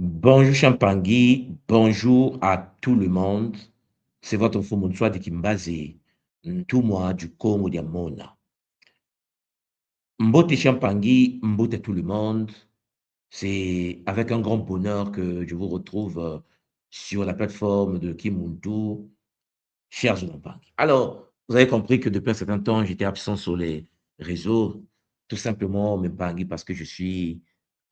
Bonjour Champangui, bonjour à tout le monde. C'est votre Fumuntswa de Kimbazi, Ntumwa du Congo Diamona. Mbote Champangui, Mbote tout le monde. C'est avec un grand bonheur que je vous retrouve sur la plateforme de Kimuntu, chers Champangui. Alors, vous avez compris que depuis un certain temps, j'étais absent sur les réseaux, tout simplement, Mpangui, parce que je suis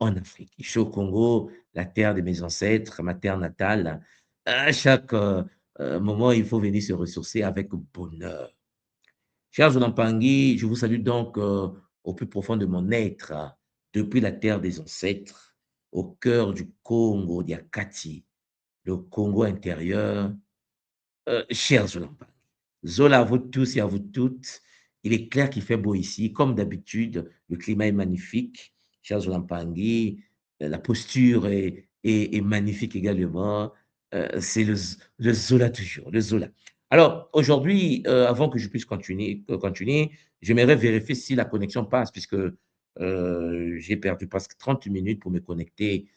en Afrique. Je suis au Congo, la terre de mes ancêtres, ma terre natale. À chaque moment, il faut venir se ressourcer avec bonheur. Chers Onampangui, je vous salue donc au plus profond de mon être, depuis la terre des ancêtres, au cœur du Congo d'Yakati, le Congo intérieur. Chers Onampangui, Zola à vous tous et à vous toutes. Il est clair qu'il fait beau ici. Comme d'habitude, le climat est magnifique. Chers Onampangui, la posture est magnifique également. C'est le Zola toujours, le Zola. Alors, aujourd'hui, avant que je puisse continuer, j'aimerais vérifier si la connexion passe, puisque j'ai perdu presque 30 minutes pour me connecter,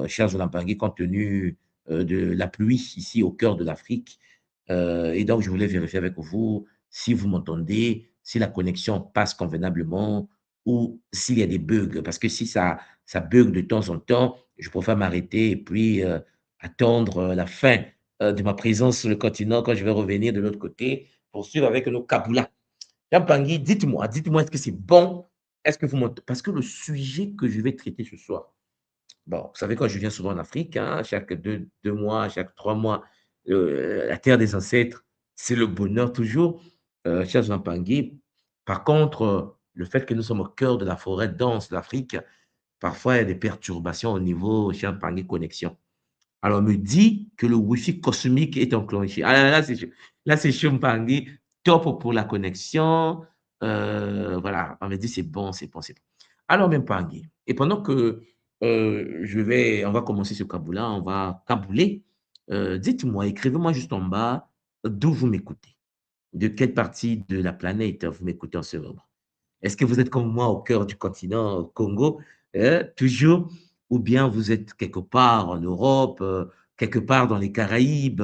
chers Onampangui, compte tenu de la pluie ici au cœur de l'Afrique. Et donc, je voulais vérifier avec vous si vous m'entendez, si la connexion passe convenablement ou s'il y a des bugs. Parce que si ça bug de temps en temps, je préfère m'arrêter et puis attendre la fin de ma présence sur le continent quand je vais revenir de l'autre côté pour suivre avec nos Kabula. Jean-Pangui, dites-moi, est-ce que c'est bon? Est-ce que vous m'entendez? Parce que le sujet que je vais traiter ce soir, bon, vous savez, quand je viens souvent en Afrique, hein, chaque deux mois, chaque 3 mois, la terre des ancêtres, c'est le bonheur toujours, cher Jean Pangui. Par contre, le fait que nous sommes au cœur de la forêt dense d'Afrique, parfois il y a des perturbations au niveau, cher Pangui, connexion. Alors, on me dit que le Wi-Fi cosmique est enclenché. Ah là, c'est chaud, Pangui, top pour la connexion. Voilà, on me dit c'est bon, c'est bon, c'est bon. Alors, même Pangui. Et pendant que on va commencer ce Kaboula, on va kabouler. Dites-moi, écrivez-moi juste en bas d'où vous m'écoutez. De quelle partie de la planète vous m'écoutez en ce moment. Est-ce que vous êtes comme moi au cœur du continent Congo, toujours, ou bien vous êtes quelque part en Europe, quelque part dans les Caraïbes,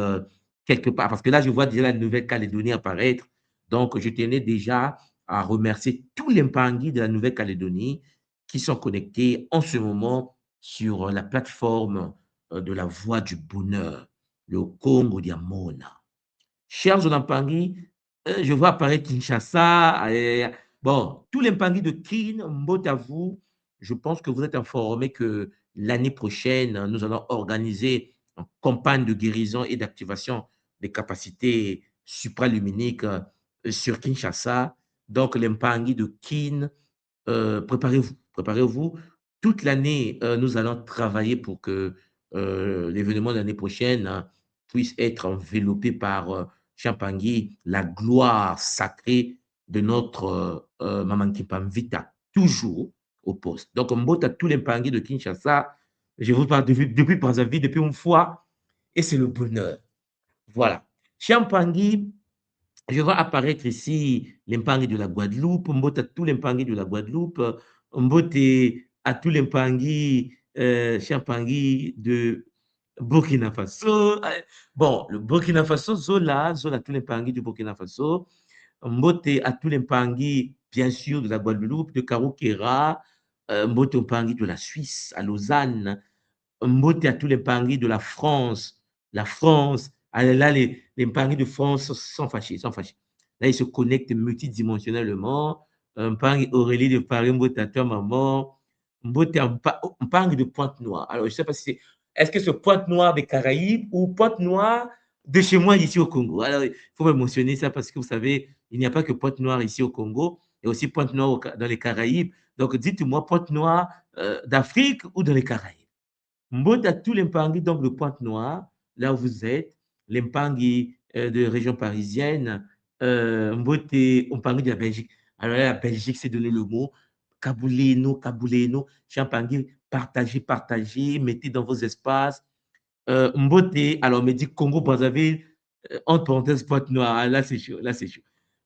quelque part, parce que là, je vois déjà la Nouvelle-Calédonie apparaître. Donc, je tenais déjà à remercier tous les Mpangui de la Nouvelle-Calédonie qui sont connectés en ce moment sur la plateforme de la Voix du Bonheur, le Congo Diamona. Chers Onampangui, je vois apparaître Kinshasa. Bon, tous les Mpangui de Kin, mot à vous, je pense que vous êtes informés que l'année prochaine, nous allons organiser une campagne de guérison et d'activation des capacités supraluminiques sur Kinshasa. Donc, les Mpangui de Kin, préparez-vous, préparez-vous. Toute l'année, nous allons travailler pour que l'événement de l'année prochaine puisse être enveloppé par Champangui, la gloire sacrée de notre Maman Kipamvita, toujours au poste. Donc, on botte à tous les Mpangui de Kinshasa. Je vous parle depuis Brazzaville, depuis une fois, et c'est le bonheur. Voilà. Champangui, je vois apparaître ici l'impangui de la Guadeloupe, Mbote à tous l'impangui de la Guadeloupe, Mbote à tous l'impangui, Champangui de Burkina Faso. Bon, le Burkina Faso, Zola, Zola, tous l'impangui du Burkina Faso, Mbote à tous l'impangui, bien sûr, de la Guadeloupe, de Karoukera, Mbote impangui de la Suisse, à Lausanne, Mbote à tous les Mpangui de la France. La France, là, les Mpangui de France sont fâchés, sont fâchés. Là, ils se connectent multidimensionnellement. Mpangui Aurélie de Paris, Mbote à toi, maman. Mbote Mpangui de Pointe-Noire. Alors, je ne sais pas si c'est. Est-ce que c'est Pointe-Noire des Caraïbes ou Pointe-Noire de chez moi, ici au Congo? Alors, il faut me mentionner ça parce que vous savez, il n'y a pas que Pointe-Noire ici au Congo, il y a aussi Pointe-Noire dans les Caraïbes. Donc, dites-moi Pointe-Noire d'Afrique ou dans les Caraïbes. Mbot à tous les Mpangui, donc le Pointe-Noire, là où vous êtes, les Mpangui de région parisienne, Mbote, Mpangui de la Belgique. Alors là, la Belgique s'est donné le mot. Kabouleno, Kabouleno, Champangui, partagez, partagez, mettez dans vos espaces. Mbote, alors on me dit Congo-Brazzaville, entre parenthèses, Pointe-Noire. Ah, là, c'est chaud, là, c'est chaud.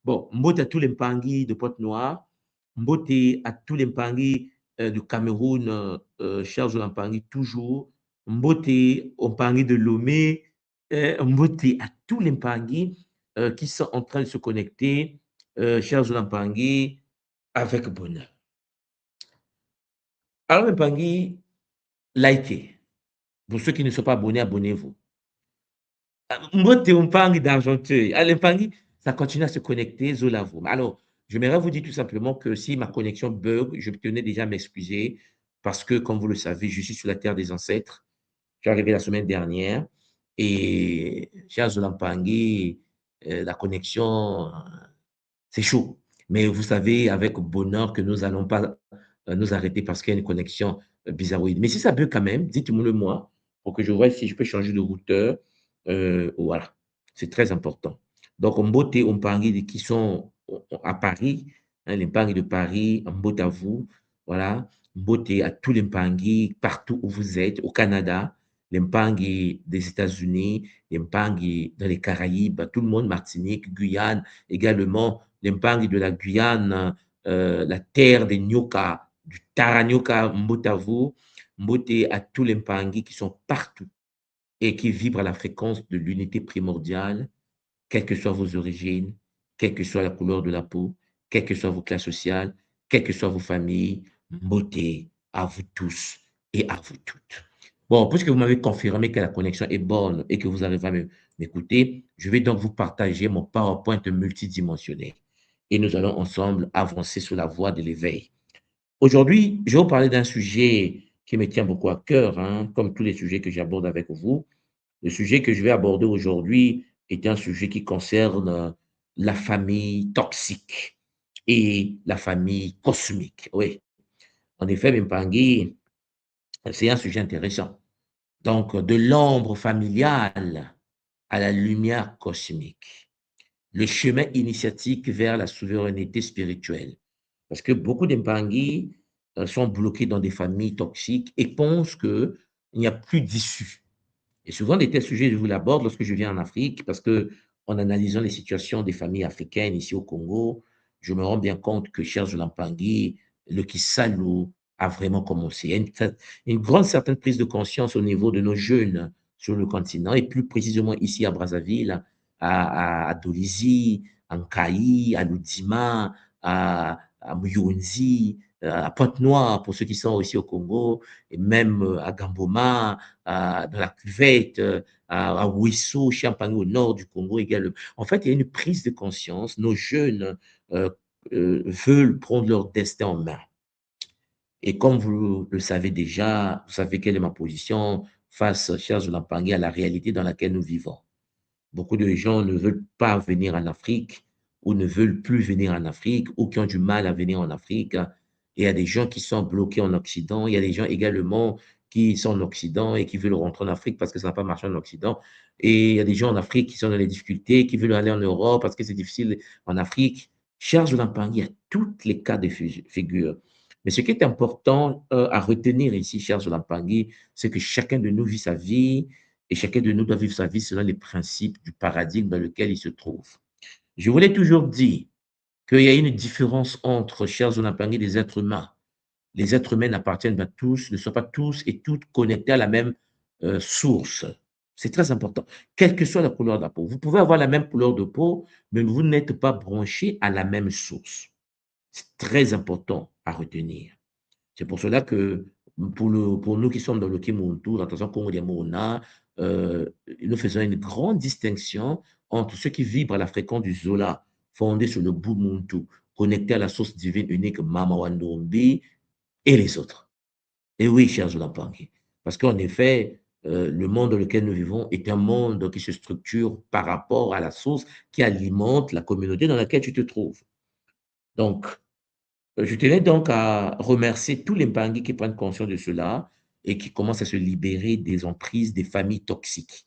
Bon, Mbote à tous les Mpangui de Pointe-Noire, Mbote à tous les Mpangui du Cameroun, Charles Mpangui, toujours. Mbote au Mpangui de Lomé, Mbote à tous les Mpangui qui sont en train de se connecter, chers Mpangui, avec bonheur. Alors Mpangui, likez. Pour ceux qui ne sont pas abonnés, abonnez-vous. Mbote Mpangui d'Argenteuil. Allez Mpangui, ça continue à se connecter, Zolavo. Alors, j'aimerais vous dire tout simplement que si ma connexion bug, je tenais déjà à m'excuser parce que, comme vous le savez, je suis sur la terre des ancêtres. Je suis arrivé la semaine dernière et cher Zolampangui, la connexion, c'est chaud. Mais vous savez avec bonheur que nous allons pas nous arrêter parce qu'il y a une connexion bizarroïde. Mais si ça bug quand même, dites-moi le moi pour que je vois si je peux changer de routeur. Voilà, c'est très important. Donc, Mbote, Mpangui qui sont à Paris, hein, les Mpangui de Paris, Mbote à vous, voilà. Mbote à tous les Mpangui, partout où vous êtes, au Canada, les Mpangui des États-Unis, les Mpangui dans les Caraïbes, tout le monde, Martinique, Guyane, également les Mpangui de la Guyane, la terre des Nyoka, du Taranyoka, Mbote à vous, Mbote à tous les Mpangui qui sont partout et qui vibrent à la fréquence de l'unité primordiale, quelles que soient vos origines, quelle que soit la couleur de la peau, quelles que soient vos classes sociales, quelles que soient vos familles, beauté à vous tous et à vous toutes. Bon, puisque vous m'avez confirmé que la connexion est bonne et que vous arrivez à m'écouter, je vais donc vous partager mon PowerPoint multidimensionnel et nous allons ensemble avancer sur la voie de l'éveil. Aujourd'hui, je vais vous parler d'un sujet qui me tient beaucoup à cœur, hein, comme tous les sujets que j'aborde avec vous. Le sujet que je vais aborder aujourd'hui est un sujet qui concerne la famille toxique et la famille cosmique. Oui, en effet, Mpangi, c'est un sujet intéressant. Donc, de l'ombre familiale à la lumière cosmique, le chemin initiatique vers la souveraineté spirituelle. Parce que beaucoup d'Mpangi sont bloqués dans des familles toxiques et pensent qu'il n'y a plus d'issue. Et souvent, des tels sujets, je vous l'aborde lorsque je viens en Afrique, parce que en analysant les situations des familles africaines ici au Congo, je me rends bien compte que Serge Lampangui, le Kisalou, a vraiment commencé. Il y a une grande certaine prise de conscience au niveau de nos jeunes sur le continent, et plus précisément ici à Brazzaville, à Dolisie, à Nkaï, à Loudima, à Muyunzi, à Pointe-Noire, pour ceux qui sont aussi au Congo, et même à Gamboma, dans la cuvette, à Ouissou, Champagne au nord du Congo également. En fait, il y a une prise de conscience. Nos jeunes euh, veulent prendre leur destin en main. Et comme vous le savez déjà, vous savez quelle est ma position face, chers Olampangui, à la réalité dans laquelle nous vivons. Beaucoup de gens ne veulent pas venir en Afrique ou ne veulent plus venir en Afrique ou qui ont du mal à venir en Afrique. Et il y a des gens qui sont bloqués en Occident. Il y a des gens également qui sont en Occident et qui veulent rentrer en Afrique parce que ça n'a pas marché en Occident. Et il y a des gens en Afrique qui sont dans les difficultés, qui veulent aller en Europe parce que c'est difficile en Afrique. Charge Lampangui, il y a tous les cas de figure. Mais ce qui est important à retenir ici, Charles Lampangui, c'est que chacun de nous vit sa vie et chacun de nous doit vivre sa vie selon les principes du paradigme dans lequel il se trouve. Je voulais toujours dire qu'il y a une différence entre, chers Olympiens, des êtres humains. Les êtres humains n'appartiennent pas tous, ne sont pas tous et toutes connectés à la même source. C'est très important, quelle que soit la couleur de la peau. Vous pouvez avoir la même couleur de peau, mais vous n'êtes pas branchés à la même source. C'est très important à retenir. C'est pour cela que pour nous qui sommes dans le Kimuntu, l'attention Congo des Mona, nous faisons une grande distinction entre ceux qui vibrent à la fréquence du Zola, fondé sur le Bumuntu, connecté à la source divine unique Mama Wandombi, et les autres. Et oui, chers Zolapangi, parce qu'en effet, le monde dans lequel nous vivons est un monde qui se structure par rapport à la source qui alimente la communauté dans laquelle tu te trouves. Donc, je tenais donc à remercier tous les Mpangi qui prennent conscience de cela et qui commencent à se libérer des emprises des familles toxiques.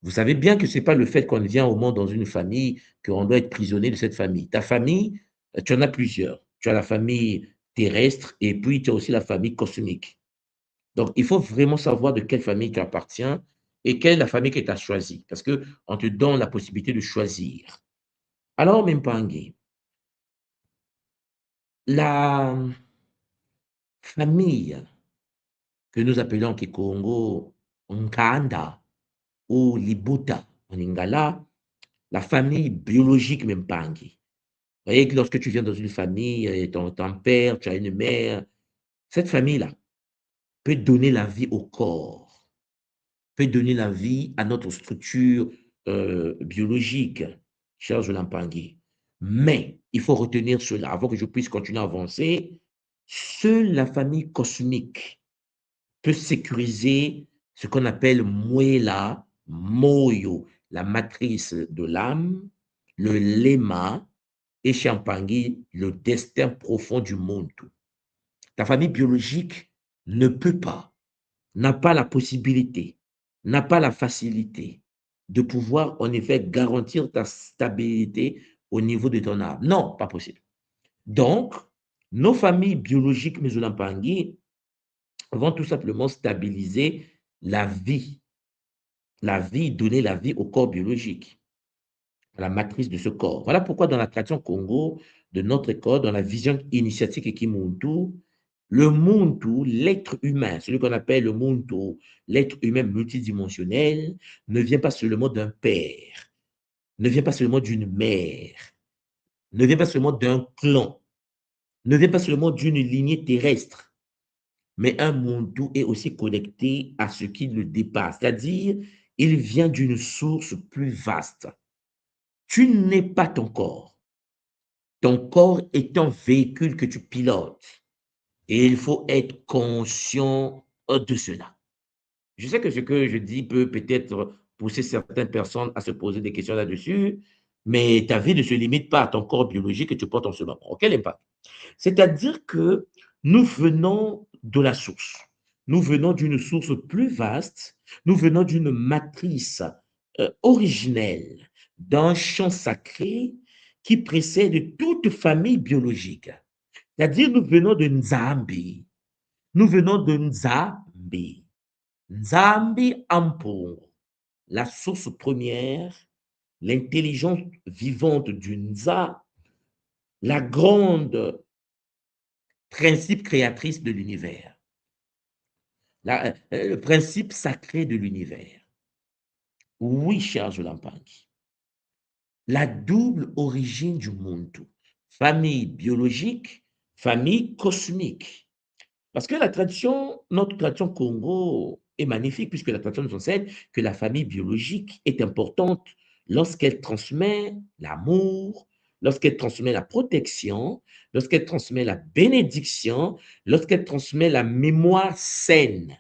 Vous savez bien que ce n'est pas le fait qu'on vient au monde dans une famille qu'on doit être prisonnier de cette famille. Ta famille, tu en as plusieurs. Tu as la famille terrestre et puis tu as aussi la famille cosmique. Donc, il faut vraiment savoir de quelle famille tu appartiens et quelle est la famille que tu as choisie parce qu'on te donne la possibilité de choisir. Alors, Mpangi, la famille que nous appelons Kikongo Nkanda ou Libuta en Lingala, la famille biologique Mpangi. Vous voyez que lorsque tu viens dans une famille, ton père, tu as une mère, cette famille-là peut donner la vie au corps, peut donner la vie à notre structure biologique, cher Zolampangi. Mais il faut retenir cela avant que je puisse continuer à avancer. Seule la famille cosmique peut sécuriser ce qu'on appelle Muela, Moyo, la matrice de l'âme, le lema et Champangui, le destin profond du monde. Ta famille biologique ne peut pas, n'a pas la possibilité, n'a pas la facilité de pouvoir en effet garantir ta stabilité au niveau de ton âme. Non, pas possible. Donc, nos familles biologiques Mesolampangi vont tout simplement stabiliser la vie, donner la vie au corps biologique, à la matrice de ce corps. Voilà pourquoi dans la tradition Congo, de notre école, dans la vision initiatique Ekimuntu, le Muntu, l'être humain, celui qu'on appelle le Muntu, l'être humain multidimensionnel, ne vient pas seulement d'un père, ne vient pas seulement d'une mère, ne vient pas seulement d'un clan, ne vient pas seulement d'une lignée terrestre, mais un Muntu est aussi connecté à ce qui le dépasse, c'est-à-dire il vient d'une source plus vaste. Tu n'es pas ton corps. Ton corps est un véhicule que tu pilotes et il faut être conscient de cela. Je sais que ce que je dis peut peut-être pousser certaines personnes à se poser des questions là-dessus, mais ta vie ne se limite pas à ton corps biologique que tu portes en ce moment. Quel impact? C'est-à-dire que nous venons de la source. Nous venons d'une source plus vaste. Nous venons d'une matrice originelle, d'un champ sacré qui précède toute famille biologique. C'est-à-dire, nous venons de Nzambi. Nous venons de Nzambi. Nzambi Ampongo, la source première, l'intelligence vivante du Nza, la grande principe créatrice de l'univers, le principe sacré de l'univers. Oui, cher Jolampangi, la double origine du monde, famille biologique, famille cosmique. Parce que la tradition, notre tradition Congo est magnifique, puisque la tradition nous enseigne que la famille biologique est importante lorsqu'elle transmet l'amour, lorsqu'elle transmet la protection, lorsqu'elle transmet la bénédiction, lorsqu'elle transmet la mémoire saine,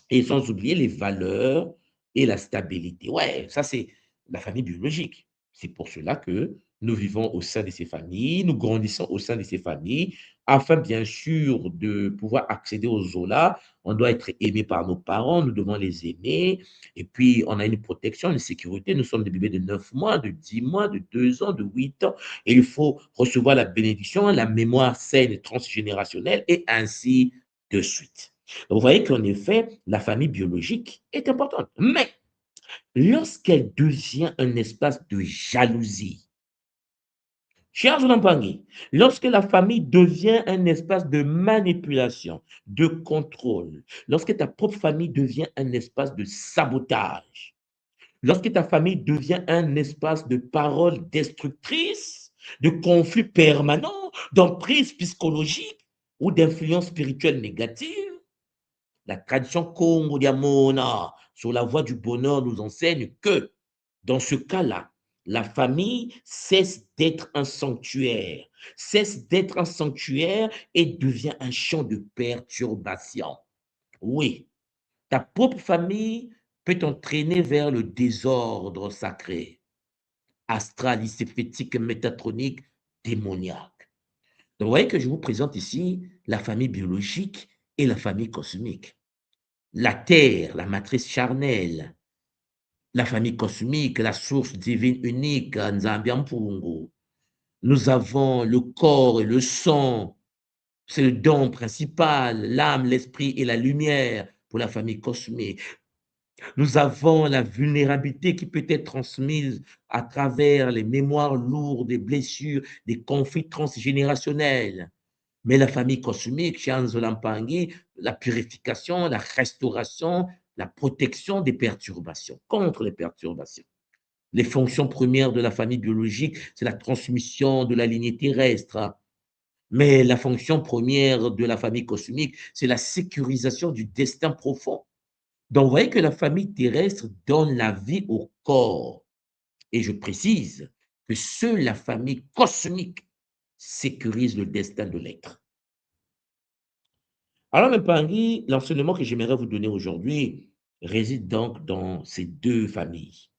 et sans oublier les valeurs et la stabilité. Ouais, ça c'est la famille biologique. C'est pour cela que nous vivons au sein de ces familles, nous grandissons au sein de ces familles, afin bien sûr de pouvoir accéder aux Zola. On doit être aimé par nos parents, nous devons les aimer, et puis on a une protection, une sécurité. Nous sommes des bébés de 9 mois, de 10 mois, de 2 ans, de 8 ans, et il faut recevoir la bénédiction, la mémoire saine et transgénérationnelle, et ainsi de suite. Donc, vous voyez qu'en effet, la famille biologique est importante. Mais lorsqu'elle devient un espace de jalousie, cher Zolampangi, lorsque la famille devient un espace de manipulation, de contrôle, lorsque ta propre famille devient un espace de sabotage, lorsque ta famille devient un espace de paroles destructrices, de conflits permanents, d'emprise psychologique ou d'influence spirituelle négative, la tradition Congo Diamona sur la voie du bonheur nous enseigne que dans ce cas-là, la famille cesse d'être un sanctuaire, et devient un champ de perturbation. Oui, ta propre famille peut t'entraîner vers le désordre sacré, astral, lycéphétique, métatronique, démoniaque. Donc, vous voyez que je vous présente ici la famille biologique et la famille cosmique. La terre, la matrice charnelle, la famille cosmique, la source divine unique, Nzambi Ampungu. Nous avons le corps et le sang, c'est le don principal, l'âme, l'esprit et la lumière pour la famille cosmique. Nous avons la vulnérabilité qui peut être transmise à travers les mémoires lourdes, des blessures, des conflits transgénérationnels. Mais la famille cosmique, chez Anzo Lampangi, la purification, la restauration, la protection des perturbations, contre les perturbations. Les fonctions premières de la famille biologique, c'est la transmission de la lignée terrestre, hein. Mais la fonction première de la famille cosmique, c'est la sécurisation du destin profond. Donc, vous voyez que la famille terrestre donne la vie au corps. Et je précise que seule la famille cosmique sécurise le destin de l'être. Alors, mes Pangui, l'enseignement que j'aimerais vous donner aujourd'hui réside donc dans ces deux familles.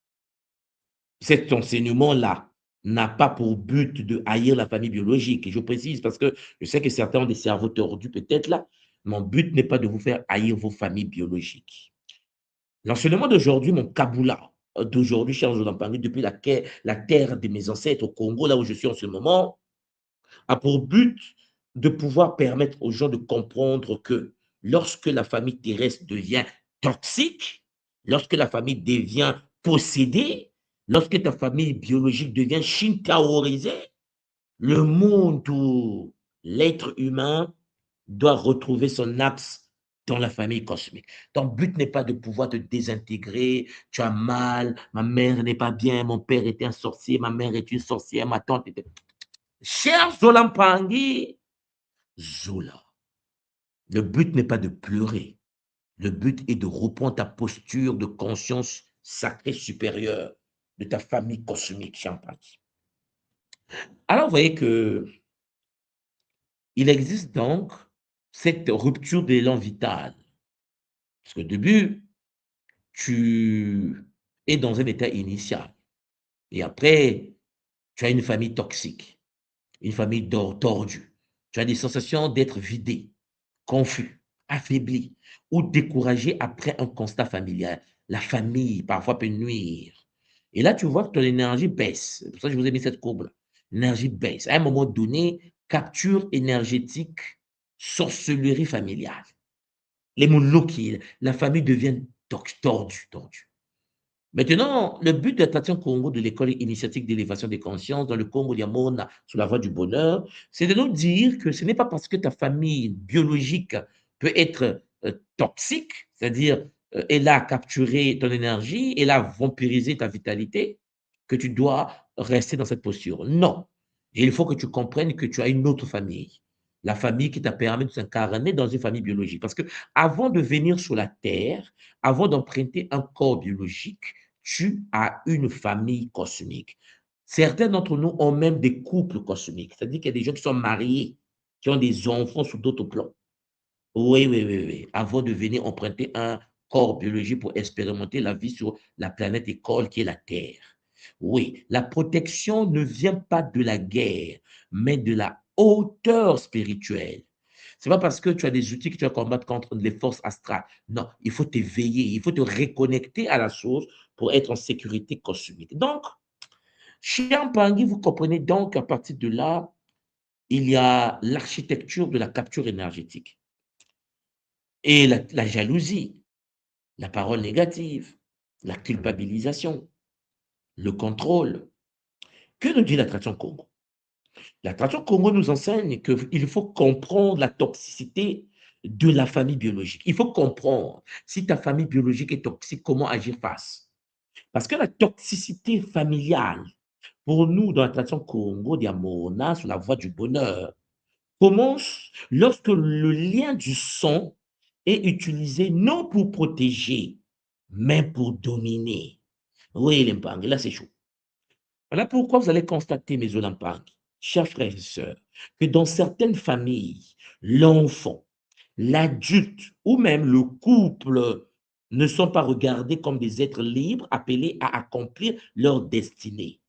Cet enseignement-là n'a pas pour but de haïr la famille biologique. Et je précise parce que je sais que certains ont des cerveaux tordus peut-être là. Mon but n'est pas de vous faire haïr vos familles biologiques. L'enseignement d'aujourd'hui, mon Kaboula, d'aujourd'hui, cher Jodan depuis la terre de mes ancêtres au Congo, là où je suis en ce moment, a pour but de pouvoir permettre aux gens de comprendre que lorsque la famille terrestre devient toxique, lorsque la famille devient possédée, lorsque ta famille biologique devient shintaorisée, le monde où l'être humain doit retrouver son axe dans la famille cosmique. Ton but n'est pas de pouvoir te désintégrer, tu as mal, ma mère n'est pas bien, mon père était un sorcier, ma mère est une sorcière, ma tante était... Cher Zolampangi, Zola, le but n'est pas de pleurer. Le but est de reprendre ta posture de conscience sacrée supérieure de ta famille cosmique, Champagne. Alors, vous voyez que il existe donc cette rupture d'élan vital. Parce qu'au début, tu es dans un état initial. Et après, tu as une famille toxique, une famille tordue. Tu as des sensations d'être vidé, confus, affaibli ou découragé après un constat familial. La famille, parfois, peut nuire. Et là, tu vois que ton énergie baisse. C'est pour ça que je vous ai mis cette courbe-là. L'énergie baisse. À un moment donné, capture énergétique, sorcellerie familiale. Les Moulouki, la famille devient tordue. Maintenant, le but de l'attraction Congo de l'école initiatique d'élévation des consciences dans le Congo Diamona sous la voie du bonheur, c'est de nous dire que ce n'est pas parce que ta famille biologique peut être toxique, c'est-à-dire elle a capturé ton énergie, elle a vampirisé ta vitalité, que tu dois rester dans cette posture. Non. Et il faut que tu comprennes que tu as une autre famille. La famille qui t'a permis de s'incarner dans une famille biologique. Parce que avant de venir sur la terre, avant d'emprunter un corps biologique, tu as une famille cosmique. Certains d'entre nous ont même des couples cosmiques, c'est-à-dire qu'il y a des gens qui sont mariés, qui ont des enfants sous d'autres plans. Oui. Avant de venir emprunter un corps biologique pour expérimenter la vie sur la planète école qui est la Terre. Oui, la protection ne vient pas de la guerre, mais de la hauteur spirituelle. C'est pas parce que tu as des outils que tu vas combattre contre les forces astrales. Non, il faut t'éveiller, il faut te reconnecter à la source pour être en sécurité cosmique. Donc, chez Ampangui, vous comprenez donc qu'à partir de là, il y a l'architecture de la capture énergétique et la jalousie, la parole négative, la culpabilisation, le contrôle. Que nous dit l'attraction Congo? L'attraction Congo nous enseigne qu'il faut comprendre la toxicité de la famille biologique. Il faut comprendre si ta famille biologique est toxique, comment agir face. Parce que la toxicité familiale, pour nous, dans l'attraction Congo Diamona, sur la voie du bonheur, commence lorsque le lien du sang est utilisé non pour protéger, mais pour dominer. Oui, l'Empang, là c'est chaud. Voilà pourquoi vous allez constater, mes Olampang, chers frères et sœurs, que dans certaines familles, l'enfant, l'adulte ou même le couple ne sont pas regardés comme des êtres libres appelés à accomplir leur destinée.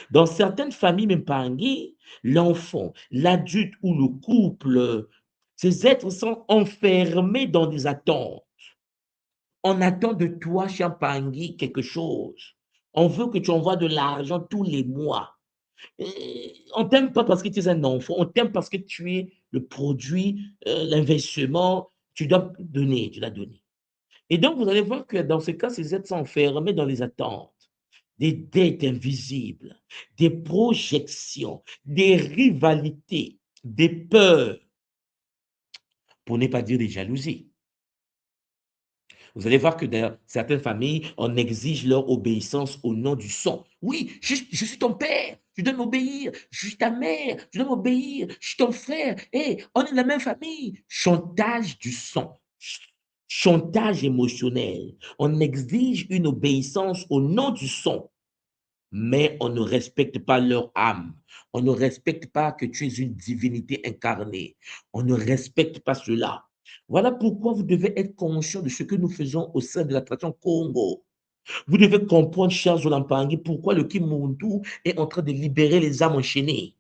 Dans certaines familles, même Pangui, l'enfant, l'adulte ou le couple, ces êtres sont enfermés dans des attentes. On attend de toi, Champangui, quelque chose. On veut que tu envoies de l'argent tous les mois. On t'aime pas parce que tu es un enfant, on t'aime parce que tu es le produit, l'investissement, tu dois donner, tu dois donner. Et donc, vous allez voir que dans ce cas, ces êtres sont enfermés dans les attentes, des dettes invisibles, des projections, des rivalités, des peurs, pour ne pas dire des jalousies. Vous allez voir que dans certaines familles, on exige leur obéissance au nom du sang. Oui, je suis ton père, tu dois m'obéir. Je suis ta mère, tu dois m'obéir. Je suis ton frère. Hé, on est de la même famille. Chantage du sang. Chantage émotionnel. On exige une obéissance au nom du sang, mais on ne respecte pas leur âme. On ne respecte pas que tu es une divinité incarnée. On ne respecte pas cela. Voilà pourquoi vous devez être conscient de ce que nous faisons au sein de la tradition Congo. Vous devez comprendre, chers Zolampangi, pourquoi le Kimuntu est en train de libérer les âmes enchaînées.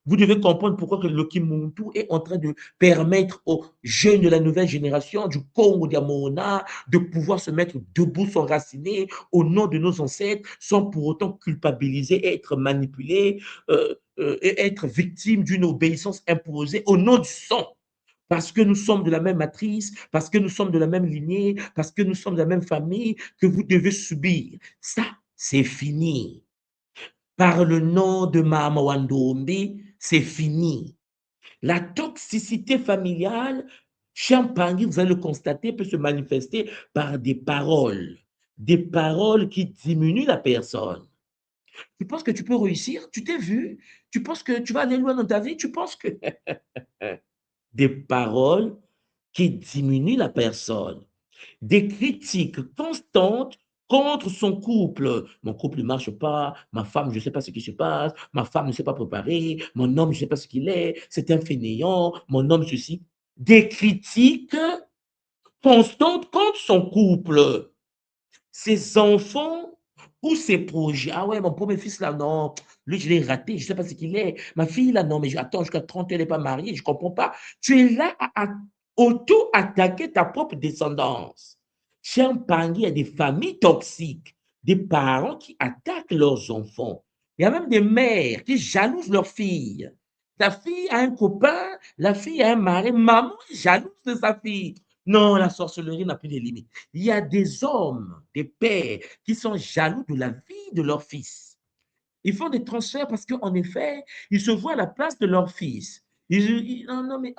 Vous devez comprendre pourquoi que le Kimuntu est en train de permettre aux jeunes de la nouvelle génération du Congo d'Amona de pouvoir se mettre debout, s'enraciner au nom de nos ancêtres, sans pour autant culpabiliser, être manipulés et être victimes d'une obéissance imposée au nom du sang. Parce que nous sommes de la même matrice, parce que nous sommes de la même lignée, parce que nous sommes de la même famille, que vous devez subir. Ça, c'est fini. Par le nom de Mama Wandombi, c'est fini. La toxicité familiale, Champagne, vous allez le constater, peut se manifester par des paroles qui diminuent la personne. Tu penses que tu peux réussir? Tu t'es vu? Tu penses que tu vas aller loin dans ta vie? Tu penses que des paroles qui diminuent la personne, des critiques constantes contre son couple. Mon couple ne marche pas, ma femme, je ne sais pas ce qui se passe, ma femme ne s'est pas préparée, mon homme, je ne sais pas ce qu'il est, c'est un fainéant, mon homme, ceci. Des critiques constantes contre son couple, ses enfants ou ses projets. Ah ouais, mon premier fils là, non, lui, je l'ai raté, je ne sais pas ce qu'il est. Ma fille là, non, mais attends, jusqu'à 30 ans, elle n'est pas mariée, je ne comprends pas. Tu es là à auto-attaquer ta propre descendance. Chez Pangui, il y a des familles toxiques, des parents qui attaquent leurs enfants. Il y a même des mères qui jalousent leurs filles. La fille a un copain, la fille a un mari, maman est jalouse de sa fille. Non, la sorcellerie n'a plus de limites. Il y a des hommes, des pères qui sont jaloux de la vie de leur fils. Ils font des transferts parce qu'en effet, ils se voient à la place de leur fils. Non, non, mais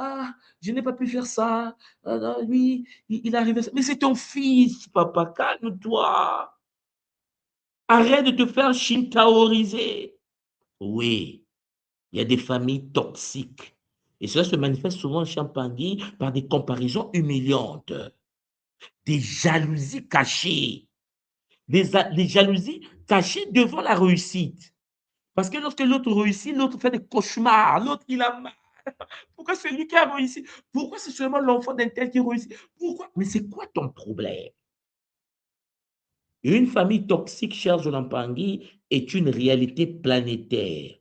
je n'ai pas pu faire ça. Non, lui, il arrive à ça. Mais c'est ton fils, papa, calme-toi. Arrête de te faire shintaoriser. Oui, il y a des familles toxiques. Et cela se manifeste souvent chez Champagny par des comparaisons humiliantes, des jalousies cachées, des jalousies cachées devant la réussite. Parce que lorsque l'autre réussit, l'autre fait des cauchemars, l'autre il a mal. Pourquoi c'est lui qui a réussi? Pourquoi c'est seulement l'enfant d'un tel qui réussit? Pourquoi? Mais c'est quoi ton problème? Une famille toxique, cher Jolampangui, est une réalité planétaire.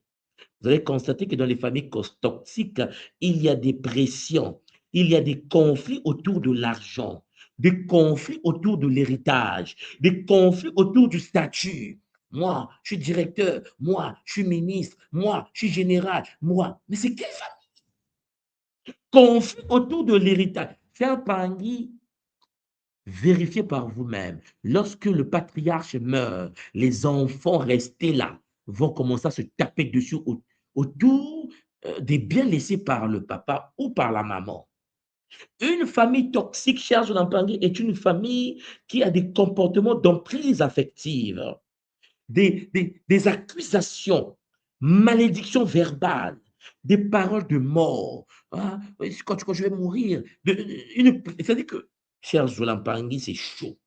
Vous allez constater que dans les familles toxiques, il y a des pressions, il y a des conflits autour de l'argent, des conflits autour de l'héritage, des conflits autour du statut. Moi, je suis directeur, moi, je suis ministre, moi, je suis général, moi. Mais c'est quelle famille? Conflit autour de l'héritage. Cher Pangui, vérifiez par vous-même. Lorsque le patriarche meurt, les enfants restés là vont commencer à se taper dessus autour des biens laissés par le papa ou par la maman. Une famille toxique, cher Jonathan Pangui, est une famille qui a des comportements d'emprise affective, des accusations, malédictions verbales, des paroles de mort. Ah, quand je vais mourir, c'est-à-dire que, cher Zolampangui, c'est chaud.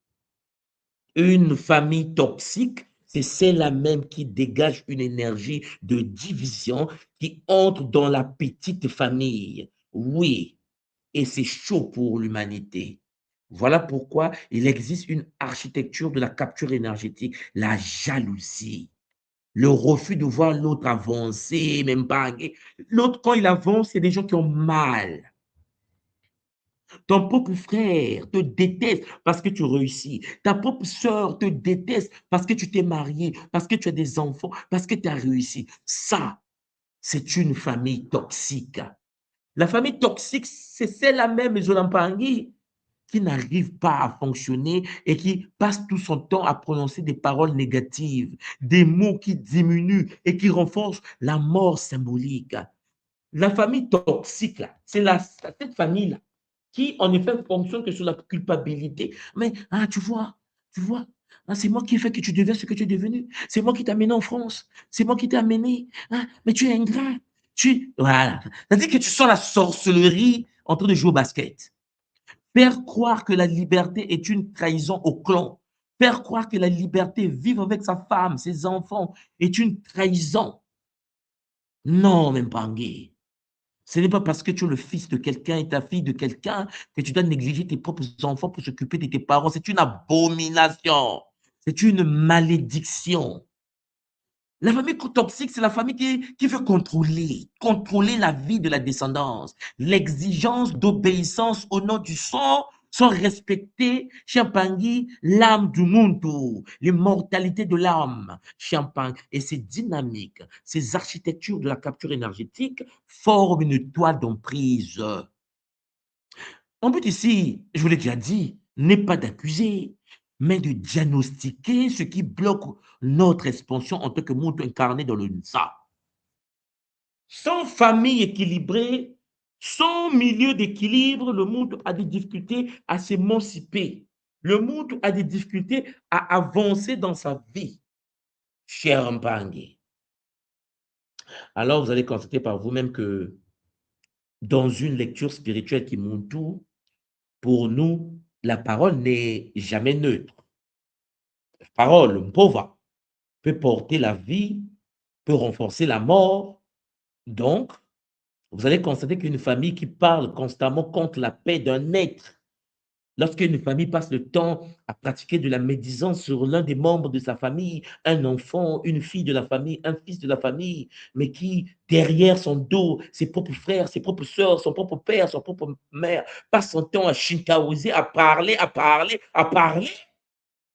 Une famille toxique, c'est celle-là même qui dégage une énergie de division qui entre dans la petite famille. Oui, et c'est chaud pour l'humanité. Voilà pourquoi il existe une architecture de la capture énergétique, la jalousie, le refus de voir l'autre avancer, même pas. L'autre, quand il avance, c'est des gens qui ont mal. Ton propre frère te déteste parce que tu réussis. Ta propre sœur te déteste parce que tu t'es marié, parce que tu as des enfants, parce que tu as réussi. Ça, c'est une famille toxique. La famille toxique, c'est celle-là même, Zolampangui, qui n'arrive pas à fonctionner et qui passe tout son temps à prononcer des paroles négatives, des mots qui diminuent et qui renforcent la mort symbolique. La famille toxique, là, c'est cette famille-là. qui en effet fonctionne que sur la culpabilité. Mais tu vois, ah, c'est moi qui ai fait que tu deviens ce que tu es devenu. C'est moi qui t'ai amené en France. C'est moi qui t'ai amené. Ah, mais tu es ingrat. Voilà. C'est-à-dire que tu sens la sorcellerie en train de jouer au basket. Faire croire que la liberté est une trahison au clan. Faire croire que la liberté, vivre avec sa femme, ses enfants, est une trahison. Non, même pas Ngué. Ce n'est pas parce que tu es le fils de quelqu'un et ta fille de quelqu'un que tu dois négliger tes propres enfants pour s'occuper de tes parents. C'est une abomination. C'est une malédiction. La famille toxique, c'est la famille qui veut contrôler la vie de la descendance. L'exigence d'obéissance au nom du sang sans respecter, Champangui, l'âme du monde, l'immortalité de l'âme, Champagne. Et ces dynamiques, ces architectures de la capture énergétique forment une toile d'emprise. Mon but ici, je vous l'ai déjà dit, n'est pas d'accuser, mais de diagnostiquer ce qui bloque notre expansion en tant que monde incarné dans le NSA. Sans famille équilibrée, sans milieu d'équilibre, le monde a des difficultés à s'émanciper. Le monde a des difficultés à avancer dans sa vie, cher Mpangi. Alors, vous allez constater par vous-même que dans une lecture spirituelle qui montre tout, pour nous, la parole n'est jamais neutre. La parole, mpova, peut porter la vie, peut renforcer la mort. Donc, vous allez constater qu'une famille qui parle constamment contre la paix d'un être, lorsqu'une famille passe le temps à pratiquer de la médisance sur l'un des membres de sa famille, un enfant, une fille de la famille, un fils de la famille, mais qui, derrière son dos, ses propres frères, ses propres sœurs, son propre père, son propre mère, passe son temps à shintaoiser, à parler, à parler, à parler,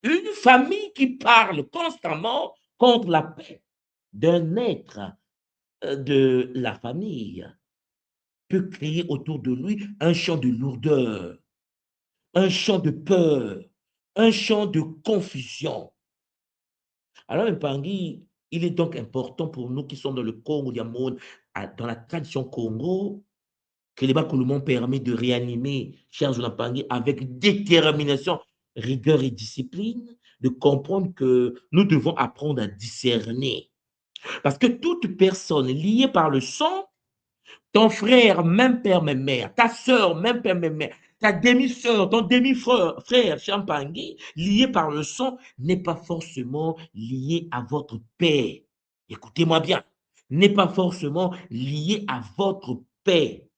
une famille qui parle constamment contre la paix d'un être de la famille peut créer autour de lui un champ de lourdeur, un champ de peur, un champ de confusion. Alors, Mpangi, il est donc important pour nous qui sommes dans le Congo, Diamond, dans la tradition Congo, que les Bakoulumon permet de réanimer Charles Mpangi avec détermination, rigueur et discipline, de comprendre que nous devons apprendre à discerner. Parce que toute personne liée par le sang, ton frère, même père, même mère, ta soeur, même père, même mère, ta demi-sœur, ton demi-frère, frère, Champangui, lié par le sang, n'est pas forcément lié à votre père. Écoutez-moi bien, n'est pas forcément lié à votre paix,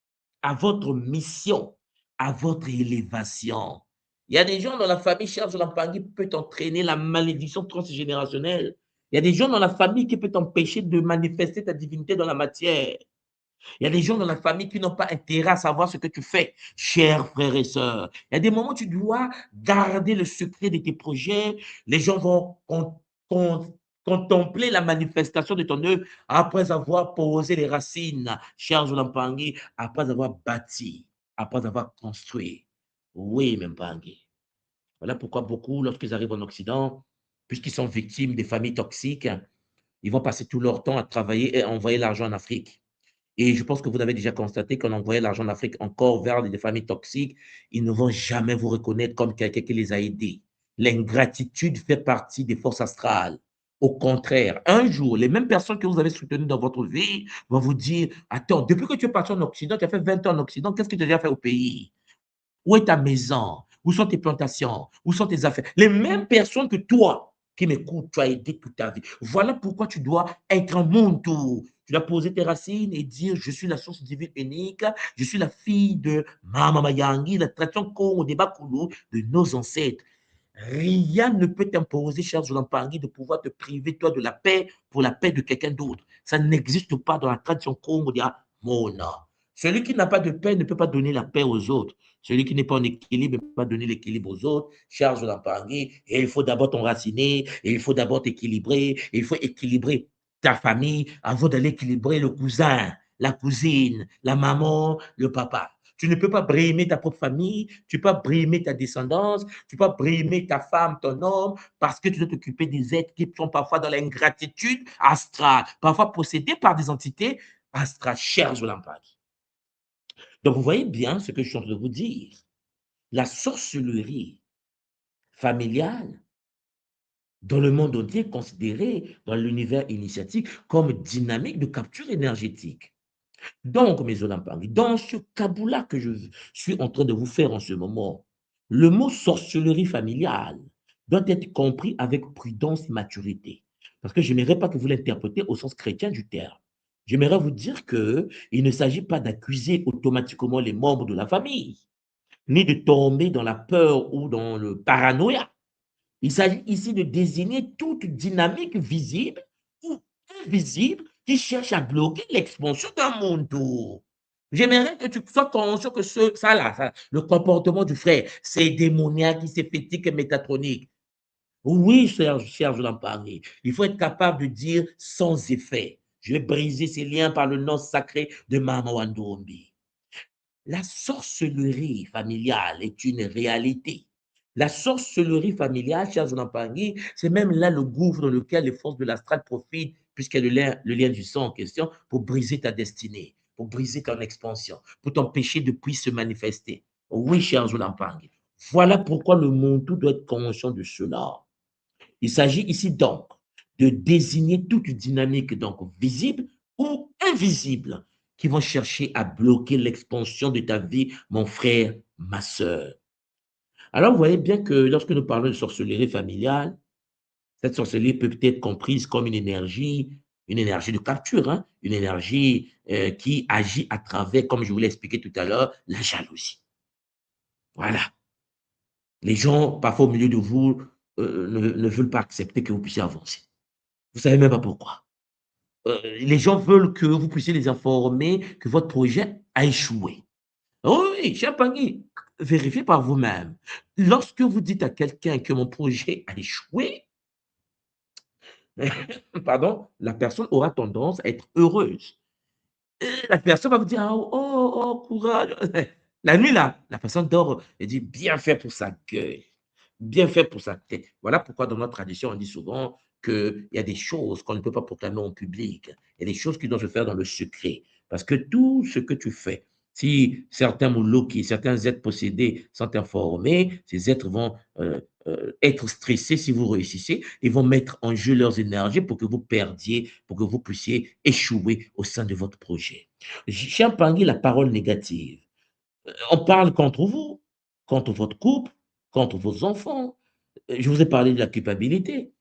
à votre mission, à votre élévation. Il y a des gens dans la famille, Charles Lampangui, peut entraîner la malédiction transgénérationnelle. Il y a des gens dans la famille qui peuvent t'empêcher de manifester ta divinité dans la matière. Il y a des gens dans la famille qui n'ont pas intérêt à savoir ce que tu fais, chers frères et sœurs. Il y a des moments où tu dois garder le secret de tes projets. Les gens vont contempler la manifestation de ton œuvre après avoir posé les racines, chers Olampangi, après avoir bâti, après avoir construit. Oui, Mpangi. Voilà pourquoi beaucoup, lorsqu'ils arrivent en Occident, puisqu'ils sont victimes des familles toxiques, ils vont passer tout leur temps à travailler et à envoyer l'argent en Afrique. Et je pense que vous avez déjà constaté qu'on envoyait l'argent d'Afrique encore vers des familles toxiques. Ils ne vont jamais vous reconnaître comme quelqu'un qui les a aidés. L'ingratitude fait partie des forces astrales. Au contraire, un jour, les mêmes personnes que vous avez soutenues dans votre vie vont vous dire, attends, depuis que tu es parti en Occident, tu as fait 20 ans en Occident, qu'est-ce que tu as déjà fait au pays? Où est ta maison? Où sont tes plantations? Où sont tes affaires? Les mêmes personnes que toi qui m'écoutes, tu as aidé toute ta vie. Voilà pourquoi tu dois être un monde. Tu dois poser tes racines et dire, je suis la source divine unique, je suis la fille de Mama Mayangi, la tradition Congo des Bakulu, de nos ancêtres. Rien ne peut t'imposer, cher Zulampangui, de pouvoir te priver, toi, de la paix pour la paix de quelqu'un d'autre. Ça n'existe pas dans la tradition Congo de Mona. Celui qui n'a pas de paix ne peut pas donner la paix aux autres. Celui qui n'est pas en équilibre ne peut pas donner l'équilibre aux autres. Charles Zulampangui, et il faut d'abord t'enraciner, et il faut d'abord t'équilibrer, et il faut équilibrer ta famille avant d'aller équilibrer le cousin, la cousine, la maman, le papa. Tu ne peux pas brimer ta propre famille, tu ne peux pas brimer ta descendance, tu ne peux pas brimer ta femme, ton homme, parce que tu dois t'occuper des êtres qui sont parfois dans l'ingratitude astrale, parfois possédés par des entités astrales. Cher Zolampag. Donc, vous voyez bien ce que je suis en train de vous dire. La sorcellerie familiale, dans le monde entier, est considérée dans l'univers initiatique comme dynamique de capture énergétique. Donc, mes Olampang, dans ce Kaboula que je suis en train de vous faire en ce moment, le mot sorcellerie familiale doit être compris avec prudence et maturité. Parce que je n'aimerais pas que vous l'interprétez au sens chrétien du terme. J'aimerais vous dire que il ne s'agit pas d'accuser automatiquement les membres de la famille, ni de tomber dans la peur ou dans le paranoïa. Il s'agit ici de désigner toute dynamique visible ou invisible qui cherche à bloquer l'expansion d'un monde. J'aimerais que tu sois conscient que le comportement du frère, c'est démoniaque, c'est fétique et métatronique. Oui, cher Jolan Paré, il faut être capable de dire sans effet. Je vais briser ces liens par le nom sacré de Mama Wandombi. La sorcellerie familiale est une réalité. La sorcellerie familiale, chers Zonampangui, c'est même là le gouffre dans lequel les forces de l'astral profitent, puisqu'il y a le lien du sang en question, pour briser ta destinée, pour briser ton expansion, pour t'empêcher de puisse se manifester. Oui, chers Zonampangui. Voilà pourquoi le monde tout doit être conscient de cela. Il s'agit ici donc de désigner toute dynamique donc visible ou invisible qui vont chercher à bloquer l'expansion de ta vie, mon frère, ma sœur. Alors, vous voyez bien que lorsque nous parlons de sorcellerie familiale, cette sorcellerie peut être comprise comme une énergie de capture, hein, une énergie qui agit à travers, comme je vous l'ai expliqué tout à l'heure, la jalousie. Voilà. Les gens, parfois au milieu de vous, ne veulent pas accepter que vous puissiez avancer. Vous ne savez même pas pourquoi. Les gens veulent que vous puissiez les informer que votre projet a échoué. Oui, oui, cher Pagny, vérifiez par vous-même. Lorsque vous dites à quelqu'un que mon projet a échoué, pardon, la personne aura tendance à être heureuse. Et la personne va vous dire, ah, oh, oh, courage. La nuit, là, la personne dort et dit, bien fait pour sa gueule, bien fait pour sa tête. Voilà pourquoi dans notre tradition, on dit souvent qu'il y a des choses qu'on ne peut pas proclamer en public. Il y a des choses qui doivent se faire dans le secret. Parce que tout ce que tu fais, si certains moulouki, certains êtres possédés sont informés, ces êtres vont être stressés si vous réussissez. Ils vont mettre en jeu leurs énergies pour que vous perdiez, pour que vous puissiez échouer au sein de votre projet. Champagner la parole négative. On parle contre vous, contre votre couple, contre vos enfants. Je vous ai parlé de la culpabilité.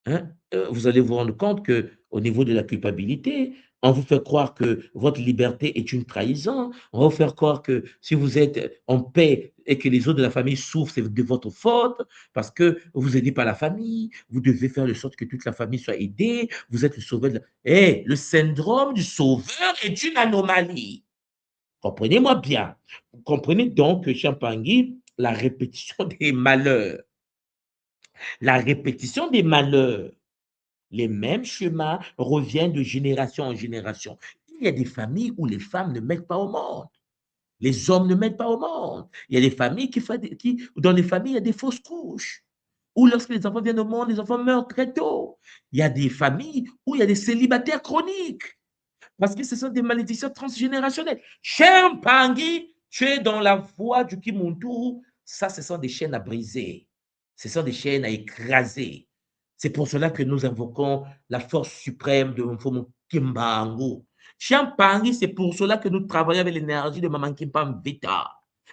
Hein, vous allez vous rendre compte que au niveau de la culpabilité, on vous fait croire que votre liberté est une trahison. On va vous faire croire que si vous êtes en paix et que les autres de la famille souffrent, c'est de votre faute parce que vous aidez pas la famille. Vous devez faire de sorte que toute la famille soit aidée. Vous êtes le sauveur de la... Eh, le syndrome du sauveur est une anomalie. Comprenez-moi bien. Vous comprenez donc que Champagny, la répétition des malheurs, la répétition des malheurs, les mêmes schémas reviennent de génération en génération. Il y a des familles où les femmes ne mettent pas au monde. Les hommes ne mettent pas au monde. Il y a des familles dans les familles, il y a des fausses couches. Ou lorsque les enfants viennent au monde, les enfants meurent très tôt. Il y a des familles où il y a des célibataires chroniques. Parce que ce sont des malédictions transgénérationnelles. Cher Pangui, tu es dans la voie du Kimuntu. Ça, ce sont des chaînes à briser. Ce sont des chaînes à écraser. C'est pour cela que nous invoquons la force suprême de Mfomo Kimbangu. Cher Pangui, c'est pour cela que nous travaillons avec l'énergie de Maman Kimpam Vita.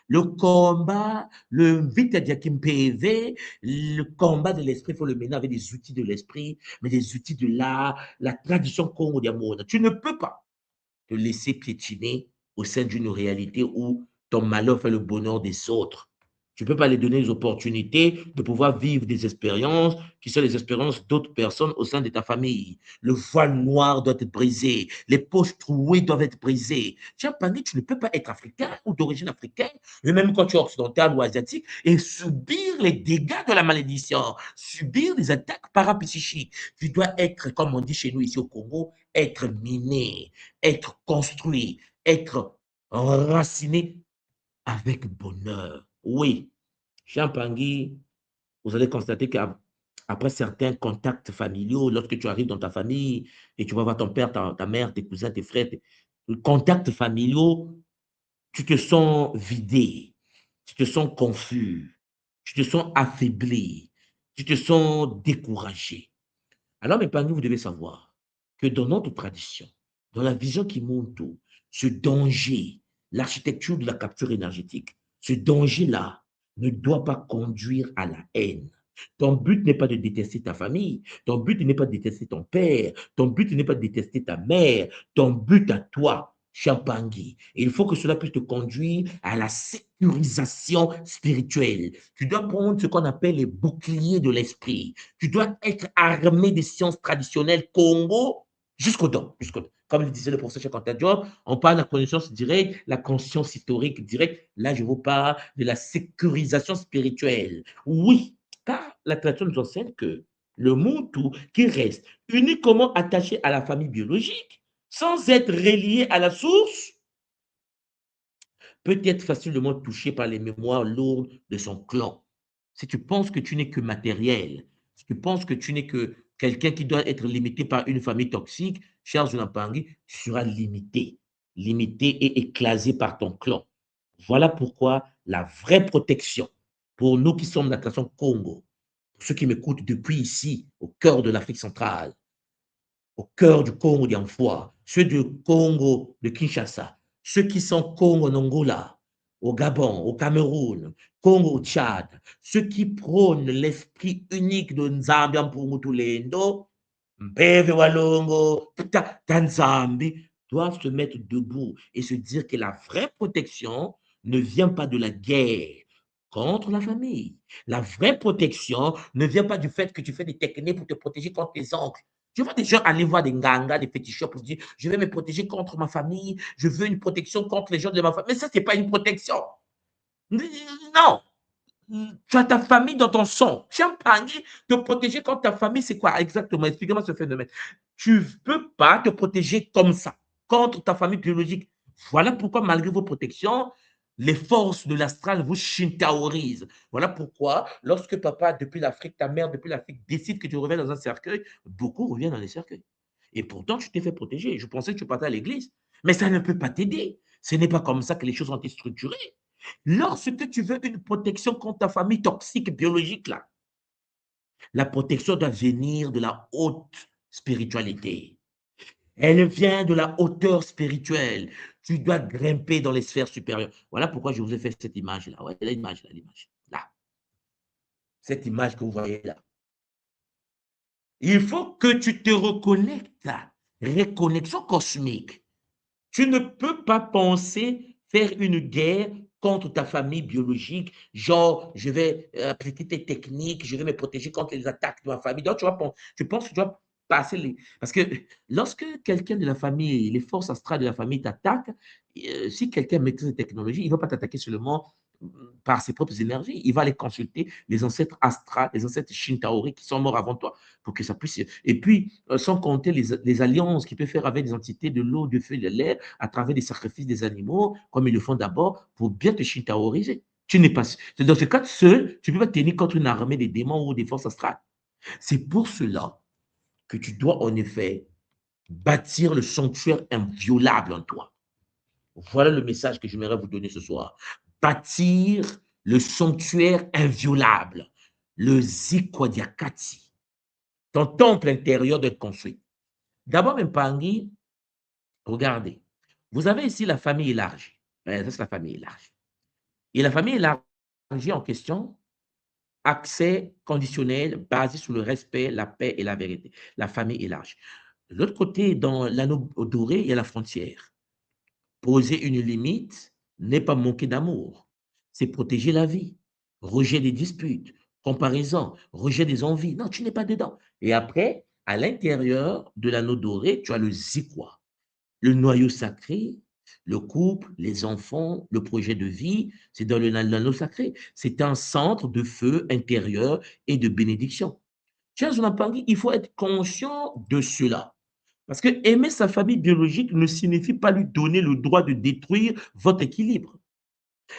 Le combat, le Vita Diakim PV, le combat de l'esprit, il faut le mener avec des outils de l'esprit, mais des outils de l'art, la tradition Congo Diamona. Tu ne peux pas te laisser piétiner au sein d'une réalité où ton malheur fait le bonheur des autres. Tu ne peux pas les donner les opportunités de pouvoir vivre des expériences qui sont les expériences d'autres personnes au sein de ta famille. Le voile noir doit être brisé. Les poches trouées doivent être brisées. Tu as parlé, tu ne peux pas être africain ou d'origine africaine, et même quand tu es occidental ou asiatique, et subir les dégâts de la malédiction, subir des attaques parapsychiques. Tu dois être, comme on dit chez nous ici au Congo, être miné, être construit, être enraciné avec bonheur. Oui, Champangui, vous allez constater qu'après certains contacts familiaux, lorsque tu arrives dans ta famille et tu vas voir ton père, ta mère, tes cousins, tes frères, contacts familiaux, tu te sens vidé, tu te sens confus, tu te sens affaibli, tu te sens découragé. Alors, mes parents, vous devez savoir que dans notre tradition, dans la vision qui monte, ce danger, l'architecture de la capture énergétique, ce danger-là ne doit pas conduire à la haine. Ton but n'est pas de détester ta famille, ton but n'est pas de détester ton père, ton but n'est pas de détester ta mère, ton but à toi, Champangui. Il faut que cela puisse te conduire à la sécurisation spirituelle. Tu dois prendre ce qu'on appelle les boucliers de l'esprit. Tu dois être armé des sciences traditionnelles Congo jusqu'au dents. Comme le disait le professeur Cheikh Diop, on parle de la connaissance directe, la conscience historique directe. Là, je vous parle de la sécurisation spirituelle. Oui, car la tradition nous enseigne que le Muntu qui reste uniquement attaché à la famille biologique, sans être relié à la source, peut être facilement touché par les mémoires lourdes de son clan. Si tu penses que tu n'es que matériel, si tu penses que tu n'es que quelqu'un qui doit être limité par une famille toxique, cher Zunapangi, tu seras limité, limité et écrasé par ton clan. Voilà pourquoi la vraie protection pour nous qui sommes de la nation Congo, pour ceux qui m'écoutent depuis ici, au cœur de l'Afrique centrale, au cœur du Congo d'Anfoua, ceux du Congo de Kinshasa, ceux qui sont Congo en Angola, au Gabon, au Cameroun, Congo au Tchad, ceux qui prônent l'esprit unique de Nzambi Mpungutulendo, Mbeve Walongo, Tanzambi, doivent se mettre debout et se dire que la vraie protection ne vient pas de la guerre contre la famille. La vraie protection ne vient pas du fait que tu fais des techniques pour te protéger contre tes oncles. Je vois des gens aller voir des ngangas, des féticheurs pour se dire, je vais me protéger contre ma famille, je veux une protection contre les gens de ma famille. Mais ça, ce n'est pas une protection. Non. Tu as ta famille dans ton sang. Champagne, te protéger contre ta famille, c'est quoi exactement? Explique-moi ce phénomène. Tu ne peux pas te protéger comme ça, contre ta famille biologique. Voilà pourquoi, malgré vos protections, les forces de l'astral vous shintaorisent. Voilà pourquoi, lorsque papa, depuis l'Afrique, ta mère, depuis l'Afrique, décide que tu reviens dans un cercueil, beaucoup reviennent dans les cercueils. Et pourtant, tu t'es fait protéger. Je pensais que tu partais à l'église. Mais ça ne peut pas t'aider. Ce n'est pas comme ça que les choses ont été structurées. Lorsque tu veux une protection contre ta famille toxique biologique, là, la protection doit venir de la haute spiritualité. Elle vient de la hauteur spirituelle. Tu dois grimper dans les sphères supérieures. Voilà pourquoi je vous ai fait cette image-là. Ouais, l'image, là, l'image. Là. Cette image que vous voyez là. Il faut que tu te reconnectes à reconnexion cosmique. Tu ne peux pas penser faire une guerre contre ta famille biologique, genre je vais appliquer tes techniques, je vais me protéger contre les attaques de ma famille. Donc, tu penses que tu vas passer les... Parce que lorsque quelqu'un de la famille, les forces astrales de la famille t'attaquent, si quelqu'un maîtrise les technologies, il ne va pas t'attaquer seulement par ses propres énergies, il va aller consulter les ancêtres astrales, les ancêtres Shintaori qui sont morts avant toi, pour que ça puisse... Et puis, sans compter les alliances qu'il peut faire avec des entités de l'eau, du feu, de l'air, à travers des sacrifices des animaux, comme ils le font d'abord, pour bien te shintaoriser. Tu n'es pas... Dans ce cas, seul, tu ne peux pas tenir contre une armée des démons ou des forces astrales. C'est pour cela que tu dois en effet bâtir le sanctuaire inviolable en toi. Voilà le message que j'aimerais vous donner ce soir. Bâtir le sanctuaire inviolable, le Zikwadiakati, ton temple intérieur doit être construit. D'abord, Mpangi, regardez, vous avez ici la famille élargie. Ça, c'est la famille élargie. Et la famille élargie en question, accès conditionnel basé sur le respect, la paix et la vérité. La famille élargie. De l'autre côté, dans l'anneau doré, il y a la frontière. Poser une limite n'est pas manquer d'amour. C'est protéger la vie. Rejet des disputes, comparaison, rejet des envies. Non, tu n'es pas dedans. Et après, à l'intérieur de l'anneau doré, tu as le zikwa, le noyau sacré, le couple, les enfants, le projet de vie, c'est dans l'anneau sacré. C'est un centre de feu intérieur et de bénédiction. Chers Zonapangi, il faut être conscient de cela. Parce que aimer sa famille biologique ne signifie pas lui donner le droit de détruire votre équilibre.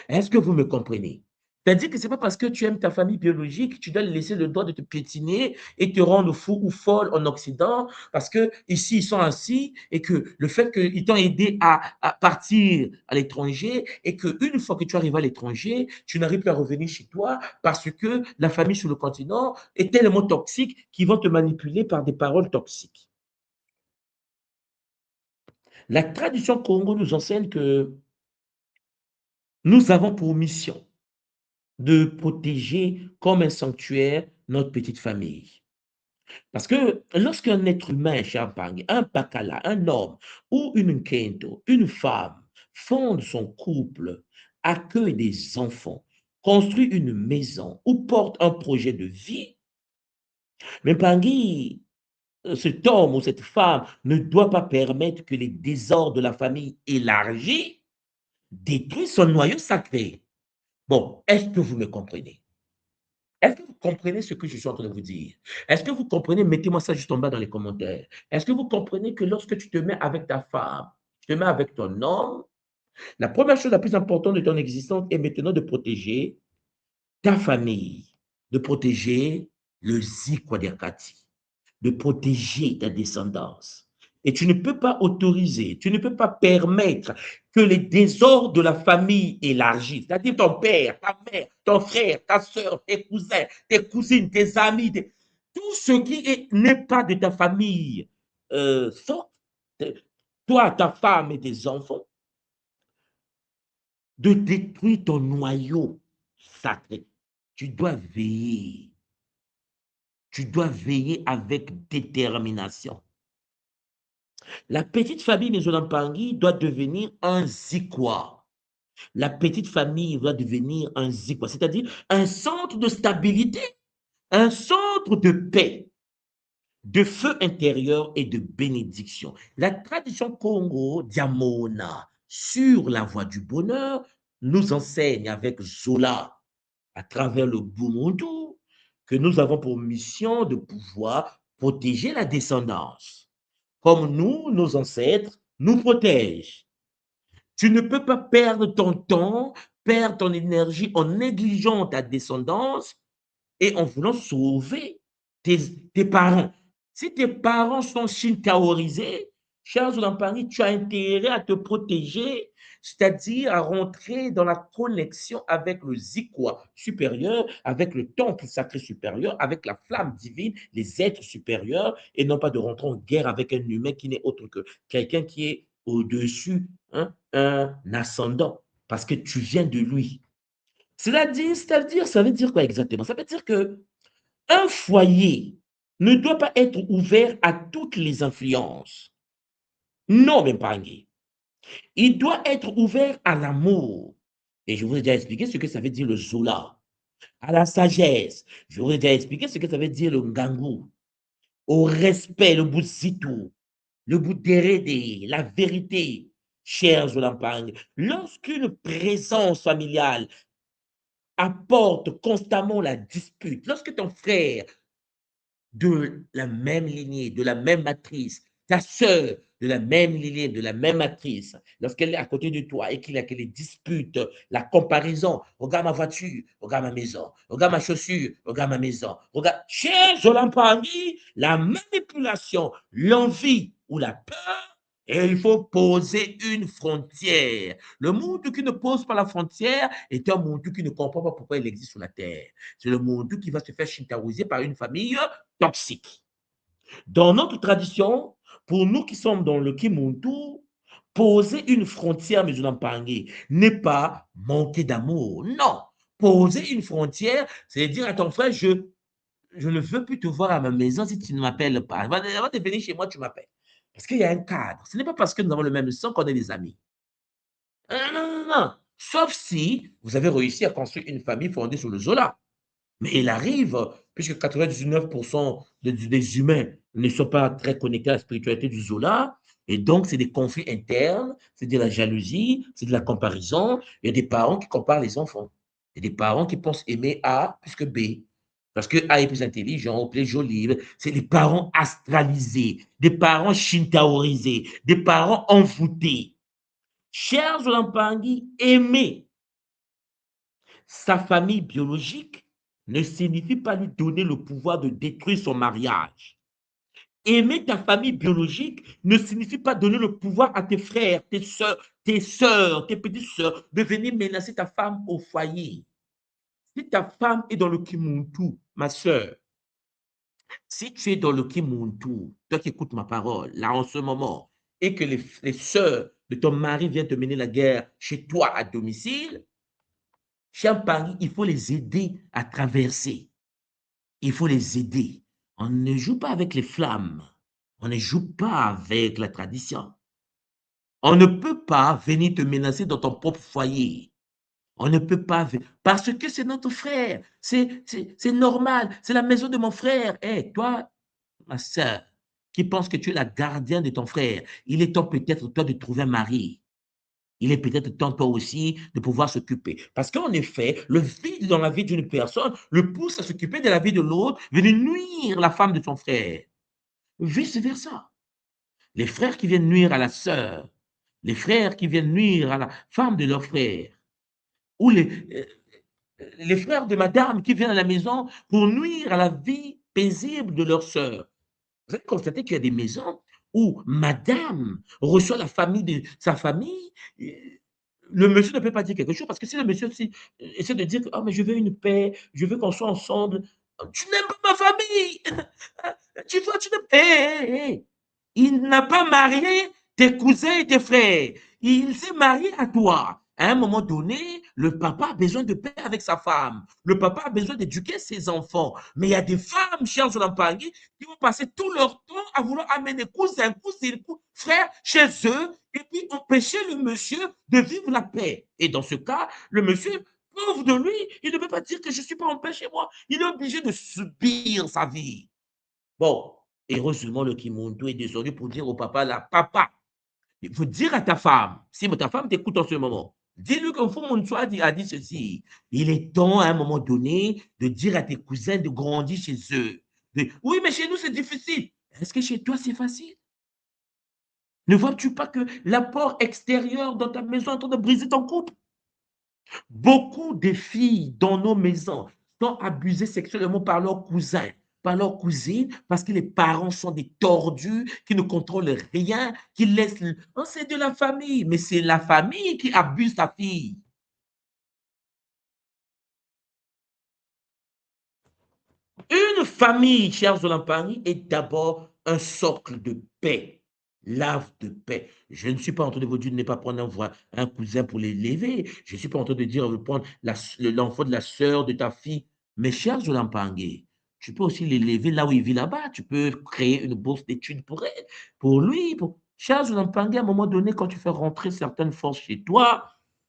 Est-ce que vous me comprenez? C'est-à-dire que ce n'est pas parce que tu aimes ta famille biologique, tu dois laisser le droit de te piétiner et te rendre fou ou folle en Occident, parce que ici ils sont ainsi, et que le fait qu'ils t'ont aidé à partir à l'étranger, et qu'une fois que tu arrives à l'étranger, tu n'arrives plus à revenir chez toi parce que la famille sur le continent est tellement toxique qu'ils vont te manipuler par des paroles toxiques. La tradition Congo nous enseigne que nous avons pour mission de protéger comme un sanctuaire notre petite famille. Parce que lorsqu'un être humain, Champagne, un Pakala, un homme ou une Nkento, une femme, fonde son couple, accueille des enfants, construit une maison ou porte un projet de vie, mais Pangui, cet homme ou cette femme ne doit pas permettre que les désordres de la famille élargie détruisent son noyau sacré. Bon, est-ce que vous me comprenez? Est-ce que vous comprenez ce que je suis en train de vous dire? Est-ce que vous comprenez? Mettez-moi ça juste en bas dans les commentaires. Est-ce que vous comprenez que lorsque tu te mets avec ta femme, tu te mets avec ton homme, la première chose la plus importante de ton existence est maintenant de protéger ta famille, de protéger le Zikwadekati, de protéger ta descendance. Et tu ne peux pas autoriser, tu ne peux pas permettre que les désordres de la famille élargie, c'est-à-dire ton père, ta mère, ton frère, ta soeur, tes cousins, tes cousines, tes amis, tout ce qui n'est pas de ta famille, sorte, toi, ta femme et tes enfants, de détruire ton noyau sacré. Tu dois veiller. Tu dois veiller avec détermination. La petite famille Maison-Lampangui doit devenir un zikwa. La petite famille doit devenir un zikwa, c'est-à-dire un centre de stabilité, un centre de paix, de feu intérieur et de bénédiction. La tradition Congo Diamona sur la voie du bonheur nous enseigne avec Zola à travers le Bumundu que nous avons pour mission de pouvoir protéger la descendance. Comme nous, nos ancêtres nous protègent. Tu ne peux pas perdre ton temps, perdre ton énergie en négligeant ta descendance et en voulant sauver tes, tes parents. Si tes parents sont shintaorisés, cher Paris, tu as intérêt à te protéger, c'est-à-dire à rentrer dans la connexion avec le Zikwa supérieur, avec le temple sacré supérieur, avec la flamme divine, les êtres supérieurs, et non pas de rentrer en guerre avec un humain qui n'est autre que quelqu'un qui est au-dessus, hein, un ascendant, parce que tu viens de lui. C'est-à-dire, ça veut dire quoi exactement? Ça veut dire que un foyer ne doit pas être ouvert à toutes les influences. Non, même pas. Il doit être ouvert à l'amour. Et je vous ai déjà expliqué ce que ça veut dire le Zola. À la sagesse. Je vous ai déjà expliqué ce que ça veut dire le Ngangu. Au respect, le Boutsitou, le Boudérédé, la vérité. Chers Zolampang, lorsqu'une présence familiale apporte constamment la dispute, lorsque ton frère de la même lignée, de la même matrice, ta sœur de la même lignée, de la même matrice, lorsqu'elle est à côté de toi et qu'elle dispute la comparaison, regarde ma voiture, regarde ma maison, regarde ma chaussure, regarde ma maison, regarde, cher Jolampani, la manipulation, l'envie ou la peur, et il faut poser une frontière. Le monde qui ne pose pas la frontière est un monde qui ne comprend pas pourquoi il existe sur la terre. C'est le monde qui va se faire shintaoiser par une famille toxique. Dans notre tradition, pour nous qui sommes dans le Kimuntu, poser une frontière musulmane n'est pas manquer d'amour. Non. Poser une frontière, c'est dire à ton frère, je ne veux plus te voir à ma maison si tu ne m'appelles pas. Avant de venir chez moi, tu m'appelles. Parce qu'il y a un cadre. Ce n'est pas parce que nous avons le même sang qu'on est des amis. Non, non, non, non. Sauf si vous avez réussi à construire une famille fondée sur le Zola. Mais il arrive, puisque 99% des humains ne sont pas très connectés à la spiritualité du Zola, et donc c'est des conflits internes, c'est de la jalousie, c'est de la comparaison. Il y a des parents qui comparent les enfants. Il y a des parents qui pensent aimer A plus que B. Parce que A est plus intelligent, plus joli. C'est des parents astralisés, des parents shintaorisés, des parents envoûtés. Chers Lampangi, aimer sa famille biologique ne signifie pas lui donner le pouvoir de détruire son mariage. Aimer ta famille biologique ne signifie pas donner le pouvoir à tes frères, tes soeurs, tes petites sœurs de venir menacer ta femme au foyer. Si ta femme est dans le Kimuntu, ma sœur, si tu es dans le Kimuntu, toi qui écoutes ma parole, là en ce moment, et que les sœurs de ton mari viennent te mener la guerre chez toi à domicile, cher Paris, il faut les aider à traverser. Il faut les aider. On ne joue pas avec les flammes. On ne joue pas avec la tradition. On ne peut pas venir te menacer dans ton propre foyer. On ne peut pas, parce que c'est notre frère. C'est normal. C'est la maison de mon frère. Hé, toi, ma soeur, qui pense que tu es la gardienne de ton frère, il est temps peut-être toi de trouver un mari. Il est peut-être temps toi aussi de pouvoir s'occuper. Parce qu'en effet, le vide dans la vie d'une personne le pousse à s'occuper de la vie de l'autre, venir nuire la femme de son frère. Vice-versa. Les frères qui viennent nuire à la sœur, les frères qui viennent nuire à la femme de leur frère, ou les frères de madame qui viennent à la maison pour nuire à la vie paisible de leur sœur. Vous avez constaté qu'il y a des maisons où madame reçoit la famille de sa famille. Le monsieur ne peut pas dire quelque chose parce que si le monsieur aussi essaie de dire que oh, mais je veux une paix, je veux qu'on soit ensemble, tu n'aimes pas ma famille. Tu vois, tu n'aimes. Il n'a pas marié tes cousins et tes frères. Il s'est marié à toi. À un moment donné, le papa a besoin de paix avec sa femme. Le papa a besoin d'éduquer ses enfants. Mais il y a des femmes, chers Olampangui, qui vont passer tout leur temps à vouloir amener cousins, cousines, frères chez eux et puis empêcher le monsieur de vivre la paix. Et dans ce cas, le monsieur, pauvre de lui, il ne peut pas dire que je ne suis pas en paix chez moi. Il est obligé de subir sa vie. Bon, heureusement, le Kimuntu est descendu pour dire au papa, là, papa, il faut dire à ta femme, si ta femme t'écoute en ce moment, dis-lui que Foumountou a dit ceci. Il est temps, à un moment donné, de dire à tes cousins de grandir chez eux. Oui, mais chez nous, c'est difficile. Est-ce que chez toi, c'est facile? Ne vois-tu pas que l'apport extérieur dans ta maison est en train de briser ton couple? Beaucoup de filles dans nos maisons sont abusées sexuellement par leurs cousins, par leurs cousines, parce que les parents sont des tordus, qui ne contrôlent rien, qui laissent. Oh, c'est de la famille, mais c'est la famille qui abuse sa fille. Une famille, chers Olampani, est d'abord un socle de paix, lave de paix. Je ne suis pas en train de vous dire de ne pas prendre un cousin pour l'élever. Je ne suis pas en train de dire de prendre l'enfant de la sœur de ta fille. Mais chers Olampangé, tu peux aussi l'élever là où il vit là-bas. Tu peux créer une bourse d'études pour elle, pour lui. Chers Olampangé, à un moment donné, quand tu fais rentrer certaines forces chez toi,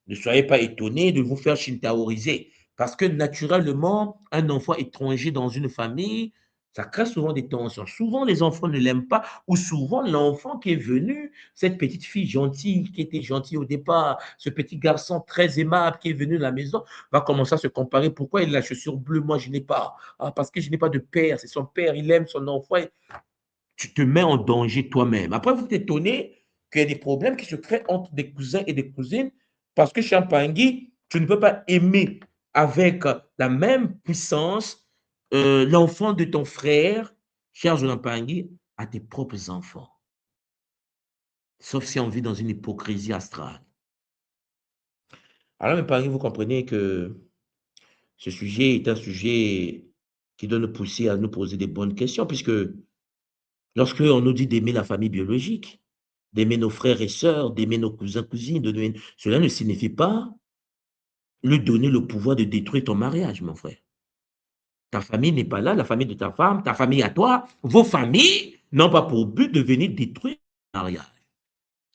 ne soyez pas étonnés de vous faire shintaoriser. Parce que naturellement, un enfant étranger dans une famille, ça crée souvent des tensions. Souvent, les enfants ne l'aiment pas, ou souvent, l'enfant qui est venu, cette petite fille gentille, qui était gentille au départ, ce petit garçon très aimable qui est venu à la maison, va commencer à se comparer. Pourquoi il a la chaussure bleue, moi je n'ai pas? Ah, parce que je n'ai pas de père, c'est son père, il aime son enfant. Tu te mets en danger toi-même. Après, vous t'étonnez qu'il y ait des problèmes qui se créent entre des cousins et des cousines, parce que Champangui, tu ne peux pas aimer avec la même puissance l'enfant de ton frère, cher Champangui, à tes propres enfants. Sauf si on vit dans une hypocrisie astrale. Alors, Champangui, vous comprenez que ce sujet est un sujet qui doit nous pousser à nous poser des bonnes questions, puisque lorsque on nous dit d'aimer la famille biologique, d'aimer nos frères et sœurs, d'aimer nos cousins, cousines, cela ne signifie pas lui donner le pouvoir de détruire ton mariage, mon frère. Ta famille n'est pas là, la famille de ta femme, ta famille à toi, vos familles n'ont pas pour but de venir détruire ton mariage.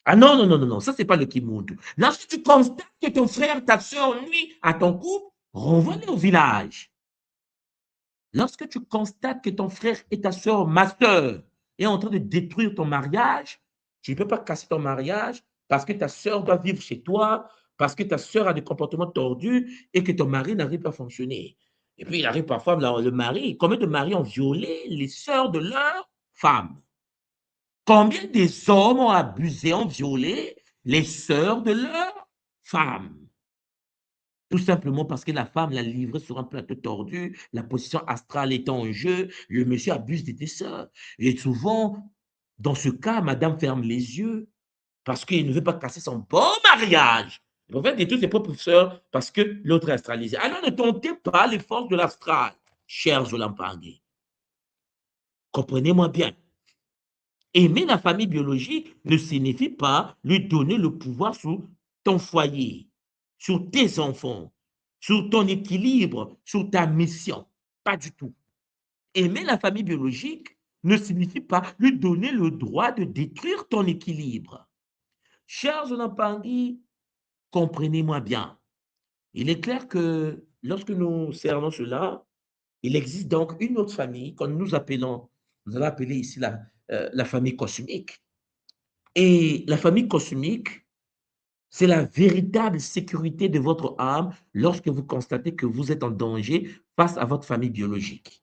Ah non, non, non, non, non, ça, c'est pas le Kimuntu. Lorsque tu constates que ton frère, ta soeur nuit à ton couple, renvoie-les au village. Lorsque tu constates que ton frère et ta soeur, ma soeur, est en train de détruire ton mariage, tu ne peux pas casser ton mariage parce que ta soeur doit vivre chez toi, parce que ta soeur a des comportements tordus et que ton mari n'arrive pas à fonctionner. Et puis, il arrive parfois, le mari, combien de maris ont violé les sœurs de leurs femmes? Combien des hommes ont abusé, ont violé les sœurs de leurs femmes? Tout simplement parce que la femme l'a livré sur un plateau tordu, la position astrale étant en jeu, le monsieur abuse de tes sœurs. Et souvent, dans ce cas, madame ferme les yeux parce qu'il ne veut pas casser son bon mariage. Il va détruire ses propres sœurs parce que l'autre est astralisé. Alors ne tentez pas les forces de l'astral, cher Zolampangue. Comprenez-moi bien. Aimer la famille biologique ne signifie pas lui donner le pouvoir sur ton foyer, sur tes enfants, sur ton équilibre, sur ta mission. Pas du tout. Aimer la famille biologique ne signifie pas lui donner le droit de détruire ton équilibre. Chers Zolampangi, comprenez-moi bien. Il est clair que lorsque nous cernons cela, il existe donc une autre famille que nous allons appeler ici la famille cosmique. Et la famille cosmique, c'est la véritable sécurité de votre âme lorsque vous constatez que vous êtes en danger face à votre famille biologique.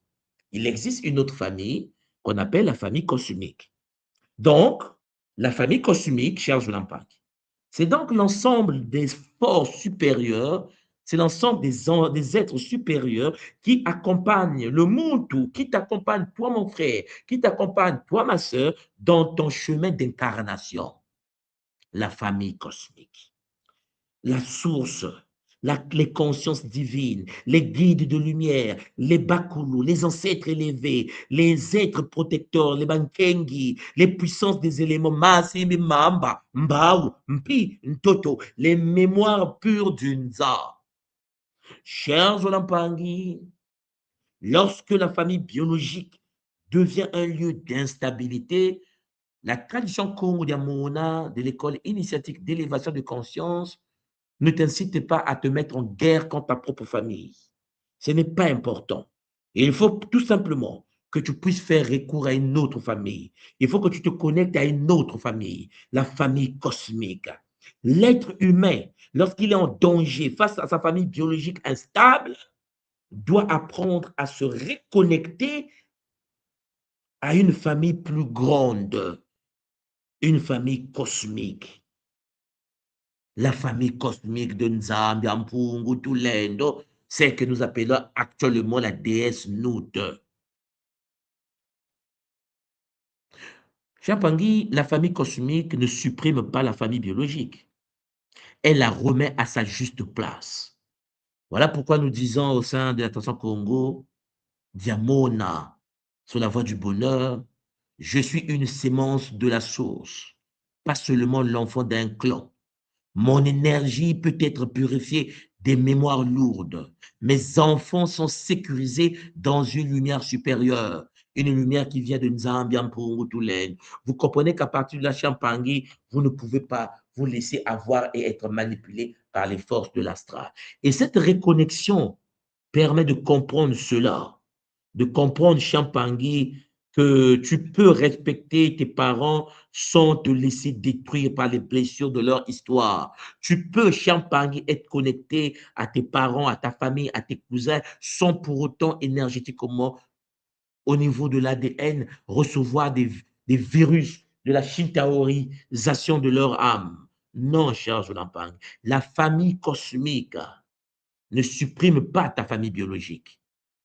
Il existe une autre famille qu'on appelle la famille cosmique. Donc, la famille cosmique, cher Jolampak, c'est donc l'ensemble des forces supérieures, c'est l'ensemble des êtres supérieurs qui accompagnent le monde tout, qui t'accompagnent, toi mon frère, qui t'accompagnent, toi ma soeur, dans ton chemin d'incarnation. La famille cosmique, la source, les consciences divines, les guides de lumière, les Bakulu, les ancêtres élevés, les êtres protecteurs, les Bankengi, les puissances des éléments, Masimi, Mamba, Mbao, Mpi, Ntoto, les mémoires pures du Nza. Chers Olampangi, lorsque la famille biologique devient un lieu d'instabilité, la tradition Kongo Diamona de l'école initiatique d'élévation de conscience ne t'incite pas à te mettre en guerre contre ta propre famille. Ce n'est pas important. Et il faut tout simplement que tu puisses faire recours à une autre famille. Il faut que tu te connectes à une autre famille, la famille cosmique. L'être humain, lorsqu'il est en danger face à sa famille biologique instable, doit apprendre à se reconnecter à une famille plus grande, une famille cosmique. La famille cosmique de Nzambi, Ampungu, Tulendo, c'est que nous appelons actuellement la déesse Nout. Champangui, la famille cosmique ne supprime pas la famille biologique. Elle la remet à sa juste place. Voilà pourquoi nous disons au sein de l'Attention Congo, Diamona, sur la voie du bonheur, je suis une sémence de la source, pas seulement l'enfant d'un clan. Mon énergie peut être purifiée des mémoires lourdes. Mes enfants sont sécurisés dans une lumière supérieure, une lumière qui vient de Nzambi, Mpungu, Tulen. Vous comprenez qu'à partir de la Champangui, vous ne pouvez pas vous laisser avoir et être manipulé par les forces de l'astral. Et cette reconnexion permet de comprendre cela, de comprendre, Champangui, que tu peux respecter tes parents sans te laisser détruire par les blessures de leur histoire. Tu peux, Champangui, être connecté à tes parents, à ta famille, à tes cousins, sans pour autant énergétiquement, au niveau de l'ADN, recevoir des virus de la shintaorisation de leur âme. Non, cher Jonampang, la famille cosmique ne supprime pas ta famille biologique.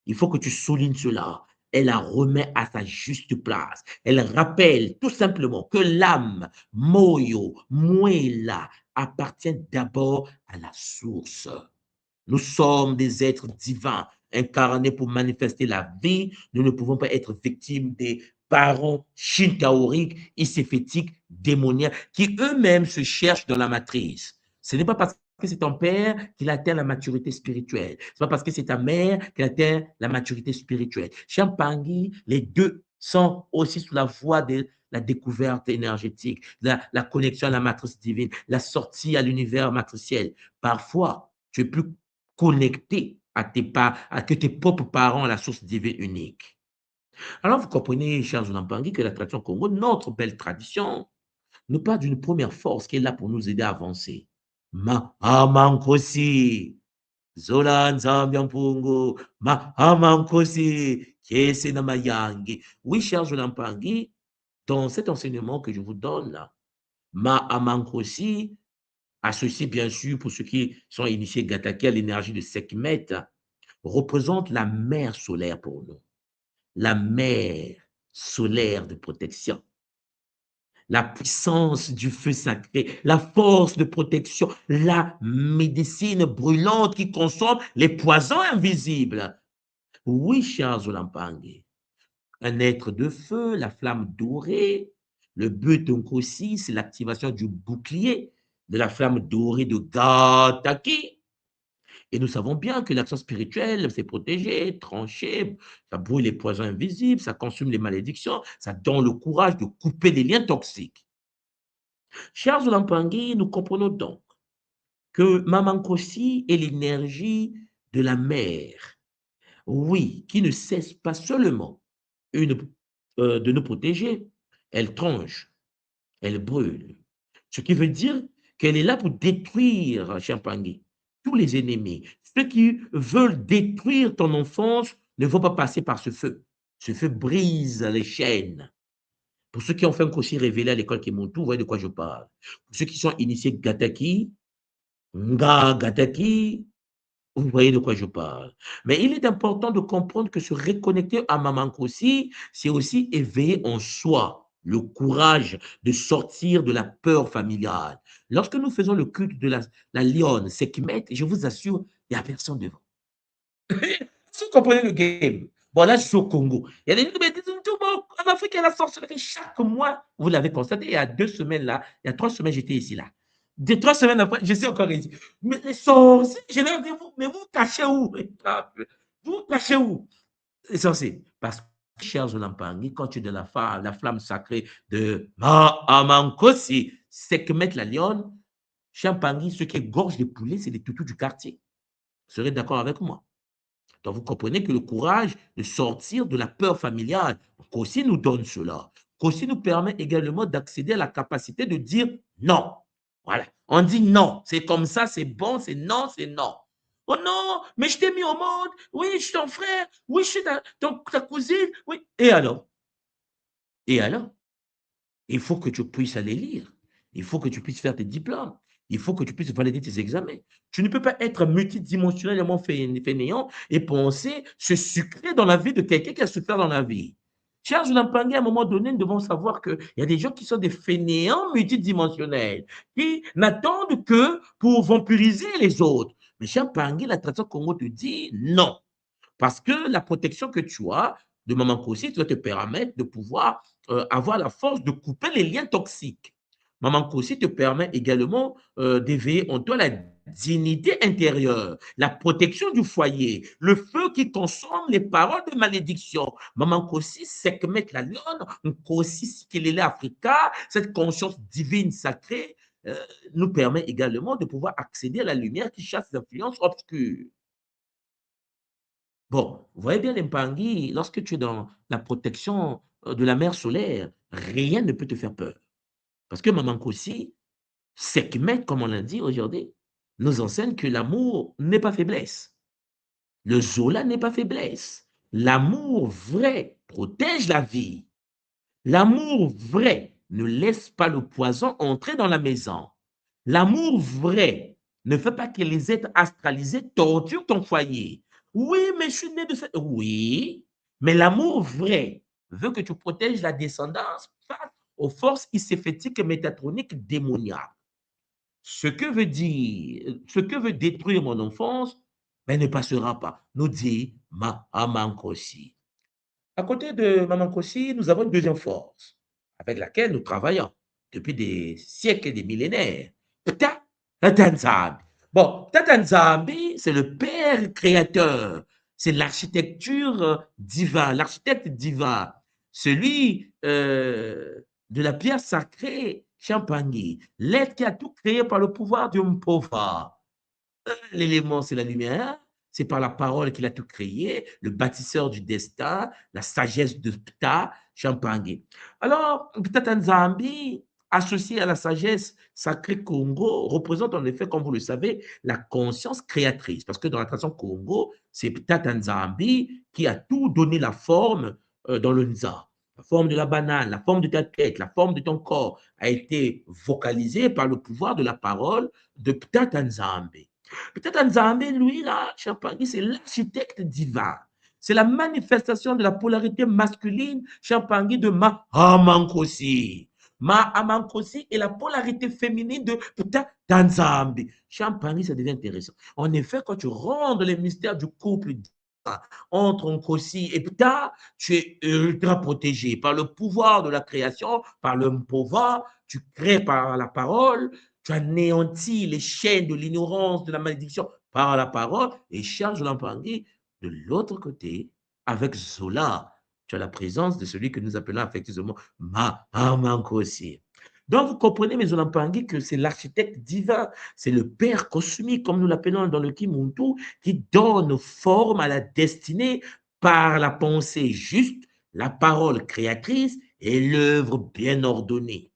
Il faut que tu soulignes cela. Elle la remet à sa juste place. Elle rappelle tout simplement que l'âme, Moyo, Muela, appartient d'abord à la source. Nous sommes des êtres divins incarnés pour manifester la vie. Nous ne pouvons pas être victimes des parents shintaoriques, iséfétiques, démoniaques, qui eux-mêmes se cherchent dans la matrice. Ce n'est pas parce que c'est ton père qu'il atteint la maturité spirituelle. Ce n'est pas parce que c'est ta mère qu'il atteint la maturité spirituelle. Champangui, les deux sont aussi sous la voie de la découverte énergétique, la connexion à la matrice divine, la sortie à l'univers matriciel. Parfois, tu es plus connecté à que tes propres parents à la source divine unique. Alors, vous comprenez, chers Zoulampangui, que la tradition Congo, notre belle tradition, nous parle d'une première force qui est là pour nous aider à avancer. Ma amankosi, Zola Nzambiampungu, ma amankosi, Kiese Namayangi. Oui, chers Zoulampangui, dans cet enseignement que je vous donne là, ma amankosi associé bien sûr, pour ceux qui sont initiés Gataki à l'énergie de Sekhmet, représente la mère solaire pour nous, la mère solaire de protection, la puissance du feu sacré, la force de protection, la médecine brûlante qui consomme les poisons invisibles. Oui, cher Zolampangue, un être de feu, la flamme dorée. Le but donc aussi, c'est l'activation du bouclier de la flamme dorée de Gataki. Et nous savons bien que l'action spirituelle, c'est protéger, trancher, ça brûle les poisons invisibles, ça consume les malédictions, ça donne le courage de couper les liens toxiques. Chers Olampangui, nous comprenons donc que Mamankosi est l'énergie de la mer, oui, qui ne cesse pas seulement une, de nous protéger, elle tranche, elle brûle. Ce qui veut dire qu'elle est là pour détruire, Champangui, tous les ennemis. Ceux qui veulent détruire ton enfance ne vont pas passer par ce feu. Ce feu brise les chaînes. Pour ceux qui ont fait un aussi révélé à l'école Kemontu, vous voyez de quoi je parle. Pour ceux qui sont initiés Gataki, Nga Gataki, vous voyez de quoi je parle. Mais il est important de comprendre que se reconnecter à Mamankosi, c'est aussi éveiller en soi le courage de sortir de la peur familiale. Lorsque nous faisons le culte de la lionne, c'est qui met, je vous assure, il n'y a personne devant. Si vous comprenez le game, bon là je suis au Congo. Il y a des gens qui me disent, en Afrique, il y a la sorcellerie chaque mois. Vous l'avez constaté, il y a 2 semaines là, il y a 3 semaines, j'étais ici là. Des 3 semaines après, je suis encore ici. Mais les sorciers, je leur dis, mais vous cachez où? Vous cachez où? Les sorciers. Parce que, chers Olampangi, quand tu es de la flamme sacrée de Maamankosi, c'est que mettre la lionne, Champangui, ce qui égorge les poulets, c'est les toutous du quartier. Vous serez d'accord avec moi? Donc, vous comprenez que le courage de sortir de la peur familiale, Kossi nous donne cela. Kossi nous permet également d'accéder à la capacité de dire non. Voilà. On dit non. C'est comme ça, c'est bon, c'est non, c'est non. Oh non, mais je t'ai mis au monde. Oui, je suis ton frère. Oui, je suis ta cousine. Oui. Et alors? Et alors? Il faut que tu puisses aller lire. Il faut que tu puisses faire tes diplômes. Il faut que tu puisses valider tes examens. Tu ne peux pas être multidimensionnellement fainéant et penser se sucrer dans la vie de quelqu'un qui a souffert dans la vie. Charles Lampangé, à un moment donné, nous devons savoir qu'il y a des gens qui sont des fainéants multidimensionnels, qui n'attendent que pour vampiriser les autres. Mais Charles Lampangé, la tradition Congo te dit non. Parce que la protection que tu as de Maman Kossi doit te permettre de pouvoir avoir la force de couper les liens toxiques. Maman Kossi te permet également d'éveiller en toi la dignité intérieure, la protection du foyer, le feu qui consomme les paroles de malédiction. Maman Kossi, c'est que mettre la lionne, Kossi, Kelele Africa, cette conscience divine sacrée nous permet également de pouvoir accéder à la lumière qui chasse les influences obscures. Bon, vous voyez bien l'Empangui, lorsque tu es dans la protection de la mer solaire, rien ne peut te faire peur. Parce que Maman Kossi, Sekhmet, comme on l'a dit aujourd'hui, nous enseigne que l'amour n'est pas faiblesse. Le Zola n'est pas faiblesse. L'amour vrai protège la vie. L'amour vrai ne laisse pas le poison entrer dans la maison. L'amour vrai ne fait pas que les êtres astralisés torturent ton foyer. Oui, mais je suis né de cette... Oui, mais l'amour vrai veut que tu protèges la descendance face aux forces iséfétiques et métatroniques démoniaques. Ce que veut détruire mon enfance, mais ne passera pas, nous dit Maman à côté de Maman Kossi, nous avons une deuxième force avec laquelle nous travaillons depuis des siècles et des millénaires. Pta Nzambi. Bon, Pta Nzambi, c'est le père créateur. C'est l'architecture divine, l'architecte divin. Celui de la pierre sacrée, Champagny. L'être qui a tout créé par le pouvoir du Mpova. L'élément, c'est la lumière. C'est par la parole qu'il a tout créé, le bâtisseur du destin, la sagesse de Ptah, Champangé. Alors, Ptah Nzambi, associé à la sagesse sacrée Congo, représente en effet, comme vous le savez, la conscience créatrice. Parce que dans la tradition Congo, c'est Ptah Nzambi qui a tout donné la forme dans le Nza. la forme de la banane, la forme de ta tête, la forme de ton corps a été vocalisée par le pouvoir de la parole de Ptata Nzambe. Ptata Nzambe, lui, là, Champagny, c'est l'architecte divin. C'est la manifestation de la polarité masculine, Champagny, de Mahamankosi. Mahamankosi est la polarité féminine de Ptata Nzambe. Champagny, ça devient intéressant. En effet, quand tu rentres les mystères du couple entre Nkosi et Ptah, tu es ultra protégé par le pouvoir de la création, par le pouvoir, tu crées par la parole, tu anéantis les chaînes de l'ignorance, de la malédiction par la parole, et Charles Lampangui, de l'autre côté, avec Zola, tu as la présence de celui que nous appelons affectueusement Mahamankosi. Donc, vous comprenez, mes Olampangui, que c'est l'architecte divin, c'est le Père cosmique, comme nous l'appelons dans le Kimuntu, qui donne forme à la destinée par la pensée juste, la parole créatrice et l'œuvre bien ordonnée.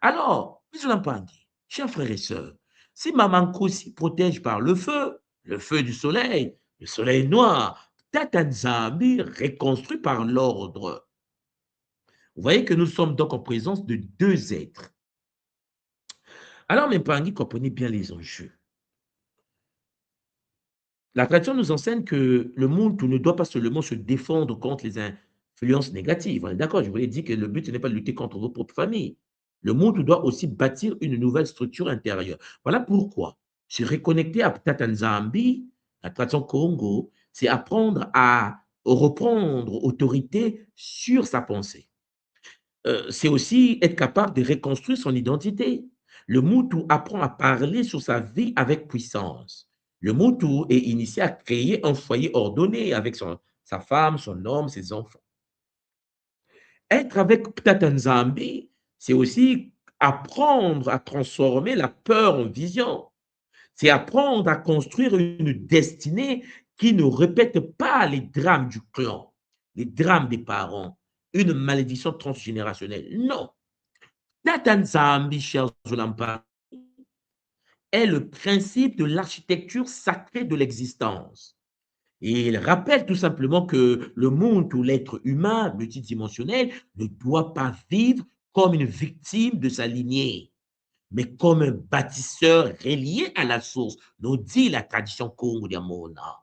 Alors, mes Olampangui, chers frères et sœurs, si Maman Kosi protège par le feu du soleil, le soleil noir, Tata Nzambi reconstruit par l'ordre. Vous voyez que nous sommes donc en présence de deux êtres. Alors, mes Pangui, comprenez bien les enjeux. La tradition nous enseigne que le monde ne doit pas seulement se défendre contre les influences négatives. On est d'accord, je vous l'ai dit que le but, ce n'est pas de lutter contre vos propres familles. Le monde doit aussi bâtir une nouvelle structure intérieure. Voilà pourquoi se reconnecter à Tatanzambi, la tradition Congo, c'est apprendre à reprendre autorité sur sa pensée. C'est aussi être capable de reconstruire son identité. Le Moutou apprend à parler sur sa vie avec puissance. Le Moutou est initié à créer un foyer ordonné avec sa femme, son homme, ses enfants. Être avec Ptatanzambi, c'est aussi apprendre à transformer la peur en vision. C'est apprendre à construire une destinée qui ne répète pas les drames du clan, les drames des parents, une malédiction transgénérationnelle. Non. Tatanzambi, chers Zolampa, est le principe de l'architecture sacrée de l'existence. Et il rappelle tout simplement que le monde ou l'être humain multidimensionnel ne doit pas vivre comme une victime de sa lignée, mais comme un bâtisseur relié à la source, nous dit la tradition Congo Mona.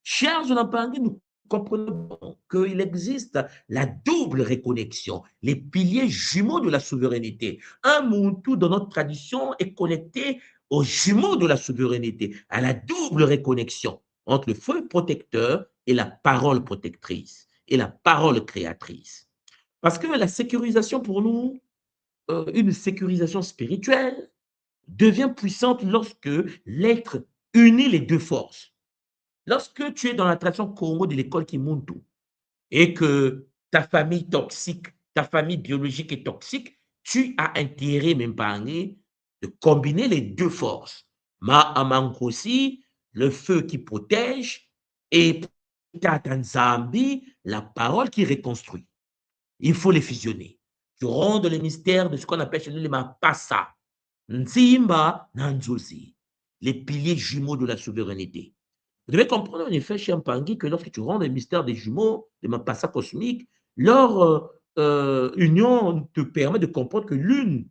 Chers Zolampangi, nous comprenons qu'il existe la double reconnexion, les piliers jumeaux de la souveraineté. Un Muntu dans notre tradition est connecté aux jumeaux de la souveraineté, à la double reconnexion entre le feu protecteur et la parole protectrice et la parole créatrice. Parce que la sécurisation pour nous, une sécurisation spirituelle, devient puissante lorsque l'être unit les deux forces. Lorsque tu es dans la tradition Congo de l'école Kimuntu et que ta famille toxique, ta famille biologique est toxique, tu as intérêt, même parmi, de combiner les deux forces. Ma Amankosi, le feu qui protège, et Tatanzambi, la parole qui reconstruit. Il faut les fusionner. Tu rends le mystère de ce qu'on appelle chez nous les Mapassa, Nzimba, Nanzosi, les piliers jumeaux de la souveraineté. Vous devez comprendre en effet, chez Mpangi, que lorsque tu rends les mystères des jumeaux, des Mapassa cosmiques, leur union te permet de comprendre que l'une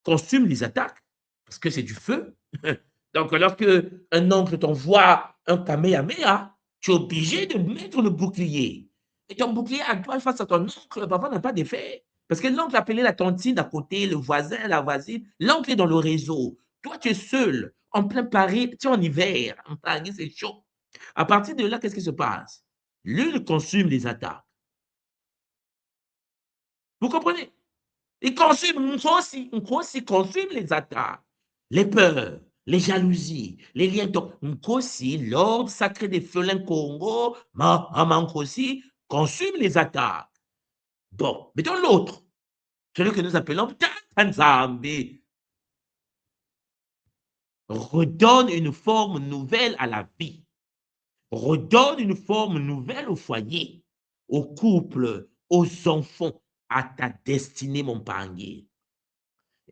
consume les attaques, parce que c'est du feu. Donc, lorsque un oncle t'envoie un Kamehameha, tu es obligé de mettre le bouclier. Et ton bouclier à toi face à ton oncle, papa n'a pas d'effet. Parce que l'oncle appelait la tontine d'à côté, le voisin, la voisine, l'oncle est dans le réseau. Toi, tu es seul, en plein Paris, tu es en hiver, en Paris, c'est chaud. À partir de là, qu'est-ce qui se passe? L'une consume les attaques. Vous comprenez? Il consume, on aussi consume les attaques, les peurs, les jalousies, les liens. Donc, aussi, l'ordre sacré des félins Congo, aussi, consume les attaques. Bon, mettons l'autre, celui que nous appelons Tanzambi, redonne une forme nouvelle à la vie, redonne une forme nouvelle au foyer, au couple, aux enfants, à ta destinée, mon panier.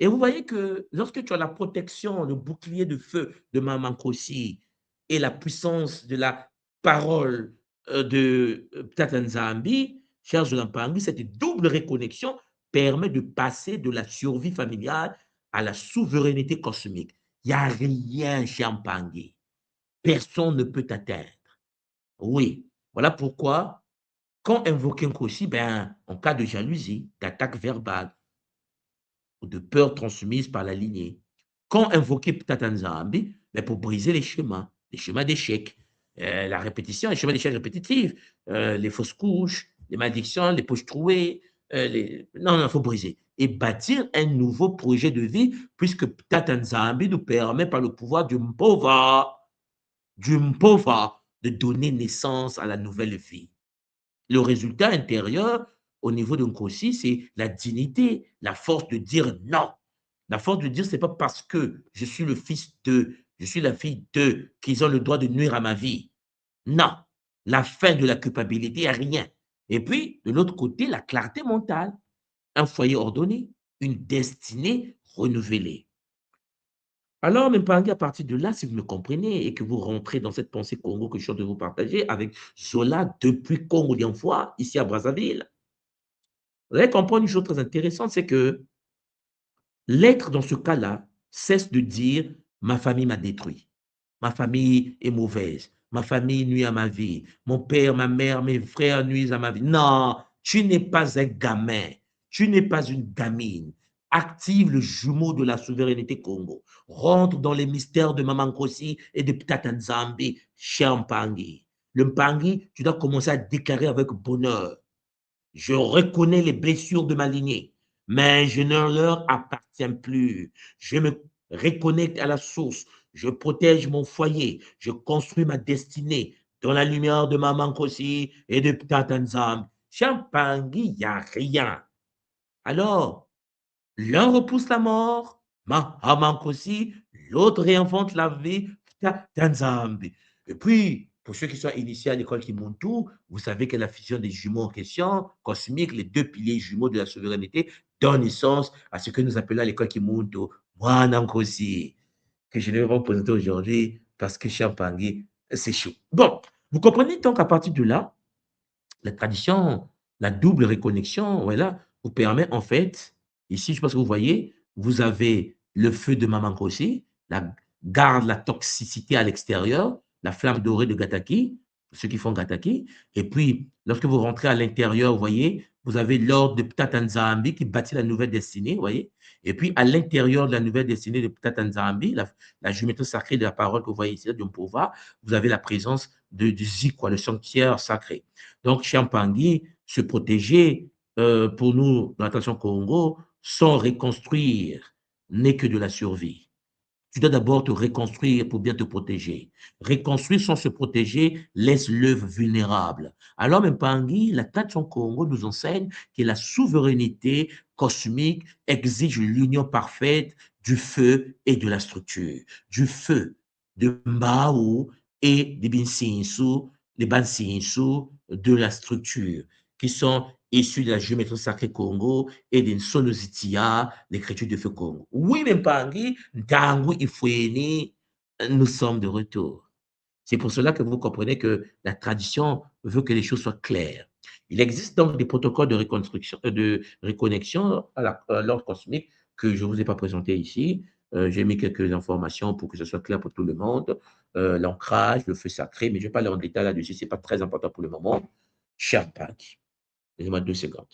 Et vous voyez que lorsque tu as la protection, le bouclier de feu de Maman Kossi et la puissance de la parole de Tatanzambi, Cher Zoulampangui, cette double reconnexion permet de passer de la survie familiale à la souveraineté cosmique. Il n'y a rien, cher Mpangui. Personne ne peut t'atteindre. Oui, voilà pourquoi, quand invoquer Nkosi, ben, en cas de jalousie, d'attaque verbale ou de peur transmise par la lignée, quand invoquer Tatanzambi, ben, pour briser les schémas d'échec, la répétition, les schémas d'échec répétitifs, les fausses couches, les malédictions, les poches trouées, non, non, il faut briser. Et bâtir un nouveau projet de vie, puisque Tatanzambi nous permet, par le pouvoir du Mpova, de donner naissance à la nouvelle vie. Le résultat intérieur, au niveau de Nkosi, c'est la dignité, la force de dire non. La force de dire, c'est pas parce que je suis le fils de, je suis la fille de, qu'ils ont le droit de nuire à ma vie. Non. La fin de la culpabilité, rien. Et puis, de l'autre côté, la clarté mentale, un foyer ordonné, une destinée renouvelée. Alors, Mpangi, à partir de là, si vous me comprenez et que vous rentrez dans cette pensée Congo que je suis en train de vous partager avec Zola depuis Congo fois, ici à Brazzaville, vous allez comprendre une chose très intéressante, c'est que l'être dans ce cas-là cesse de dire ma famille m'a détruit, ma famille est mauvaise, ma famille nuit à ma vie, mon père, ma mère, mes frères nuisent à ma vie. Non, tu n'es pas un gamin, tu n'es pas une gamine. Active le jumeau de la souveraineté Congo. Rentre dans les mystères de Maman Kosi et de Ptata Nzambi, cher Mpangi. Le Mpangi, tu dois commencer à déclarer avec bonheur. Je reconnais les blessures de ma lignée, mais je ne leur appartiens plus. Je me reconnecte à la source. Je protège mon foyer. Je construis ma destinée dans la lumière de Maman Kosi et de Ptatanzam. Champangui, il n'y a rien. Alors, l'un repousse la mort, Maman Kosi, l'autre réinvente la vie, Ptatanzam. Et puis, pour ceux qui sont initiés à l'école Kimuntu, vous savez que la fusion des jumeaux en question, cosmique, les deux piliers jumeaux de la souveraineté, donne naissance à ce que nous appelons à l'école Kimuntu, Mwanankosi, que je ne vais pas vous présenter aujourd'hui parce que Champangui, c'est chaud. Bon, vous comprenez donc à partir de là, la tradition, la double reconnexion, voilà, vous permet en fait, ici, je pense que vous voyez, vous avez le feu de Mamankosi, la garde la toxicité à l'extérieur, la flamme dorée de Gataki, ceux qui font Gataki, et puis lorsque vous rentrez à l'intérieur, vous voyez, vous avez l'ordre de Ptatanzambi qui bâtit la nouvelle destinée, vous voyez, et puis à l'intérieur de la nouvelle destinée de Ptatanzambi, la géométrie sacrée de la parole que vous voyez ici, de Mpova, vous avez la présence du Zik, quoi, le sanctuaire sacré. Donc, Champangui, se protéger, pour nous, dans la tradition Congo, sans reconstruire, n'est que de la survie. Tu dois d'abord te reconstruire pour bien te protéger. Reconstruire sans se protéger laisse l'œuvre vulnérable. Alors, Mpangui, la tradition Congo nous enseigne que la souveraineté cosmique exige l'union parfaite du feu et de la structure. Du feu, de Mbao et de Binsinsu, les Bansinsu de la structure, qui sont issus de la géométrie sacrée Congo et d'une Sonozitia, l'écriture de feu Congo. Oui, Mpangui, Ntangu Ifweni, nous sommes de retour. C'est pour cela que vous comprenez que la tradition veut que les choses soient claires. Il existe donc des protocoles de reconstruction, de reconnexion à l'ordre cosmique que je ne vous ai pas présenté ici. J'ai mis quelques informations pour que ce soit clair pour tout le monde. L'ancrage, le feu sacré, mais je ne vais pas aller en détail là-dessus, ce n'est pas très important pour le moment. Cher Pâques, donnez-moi 2 secondes.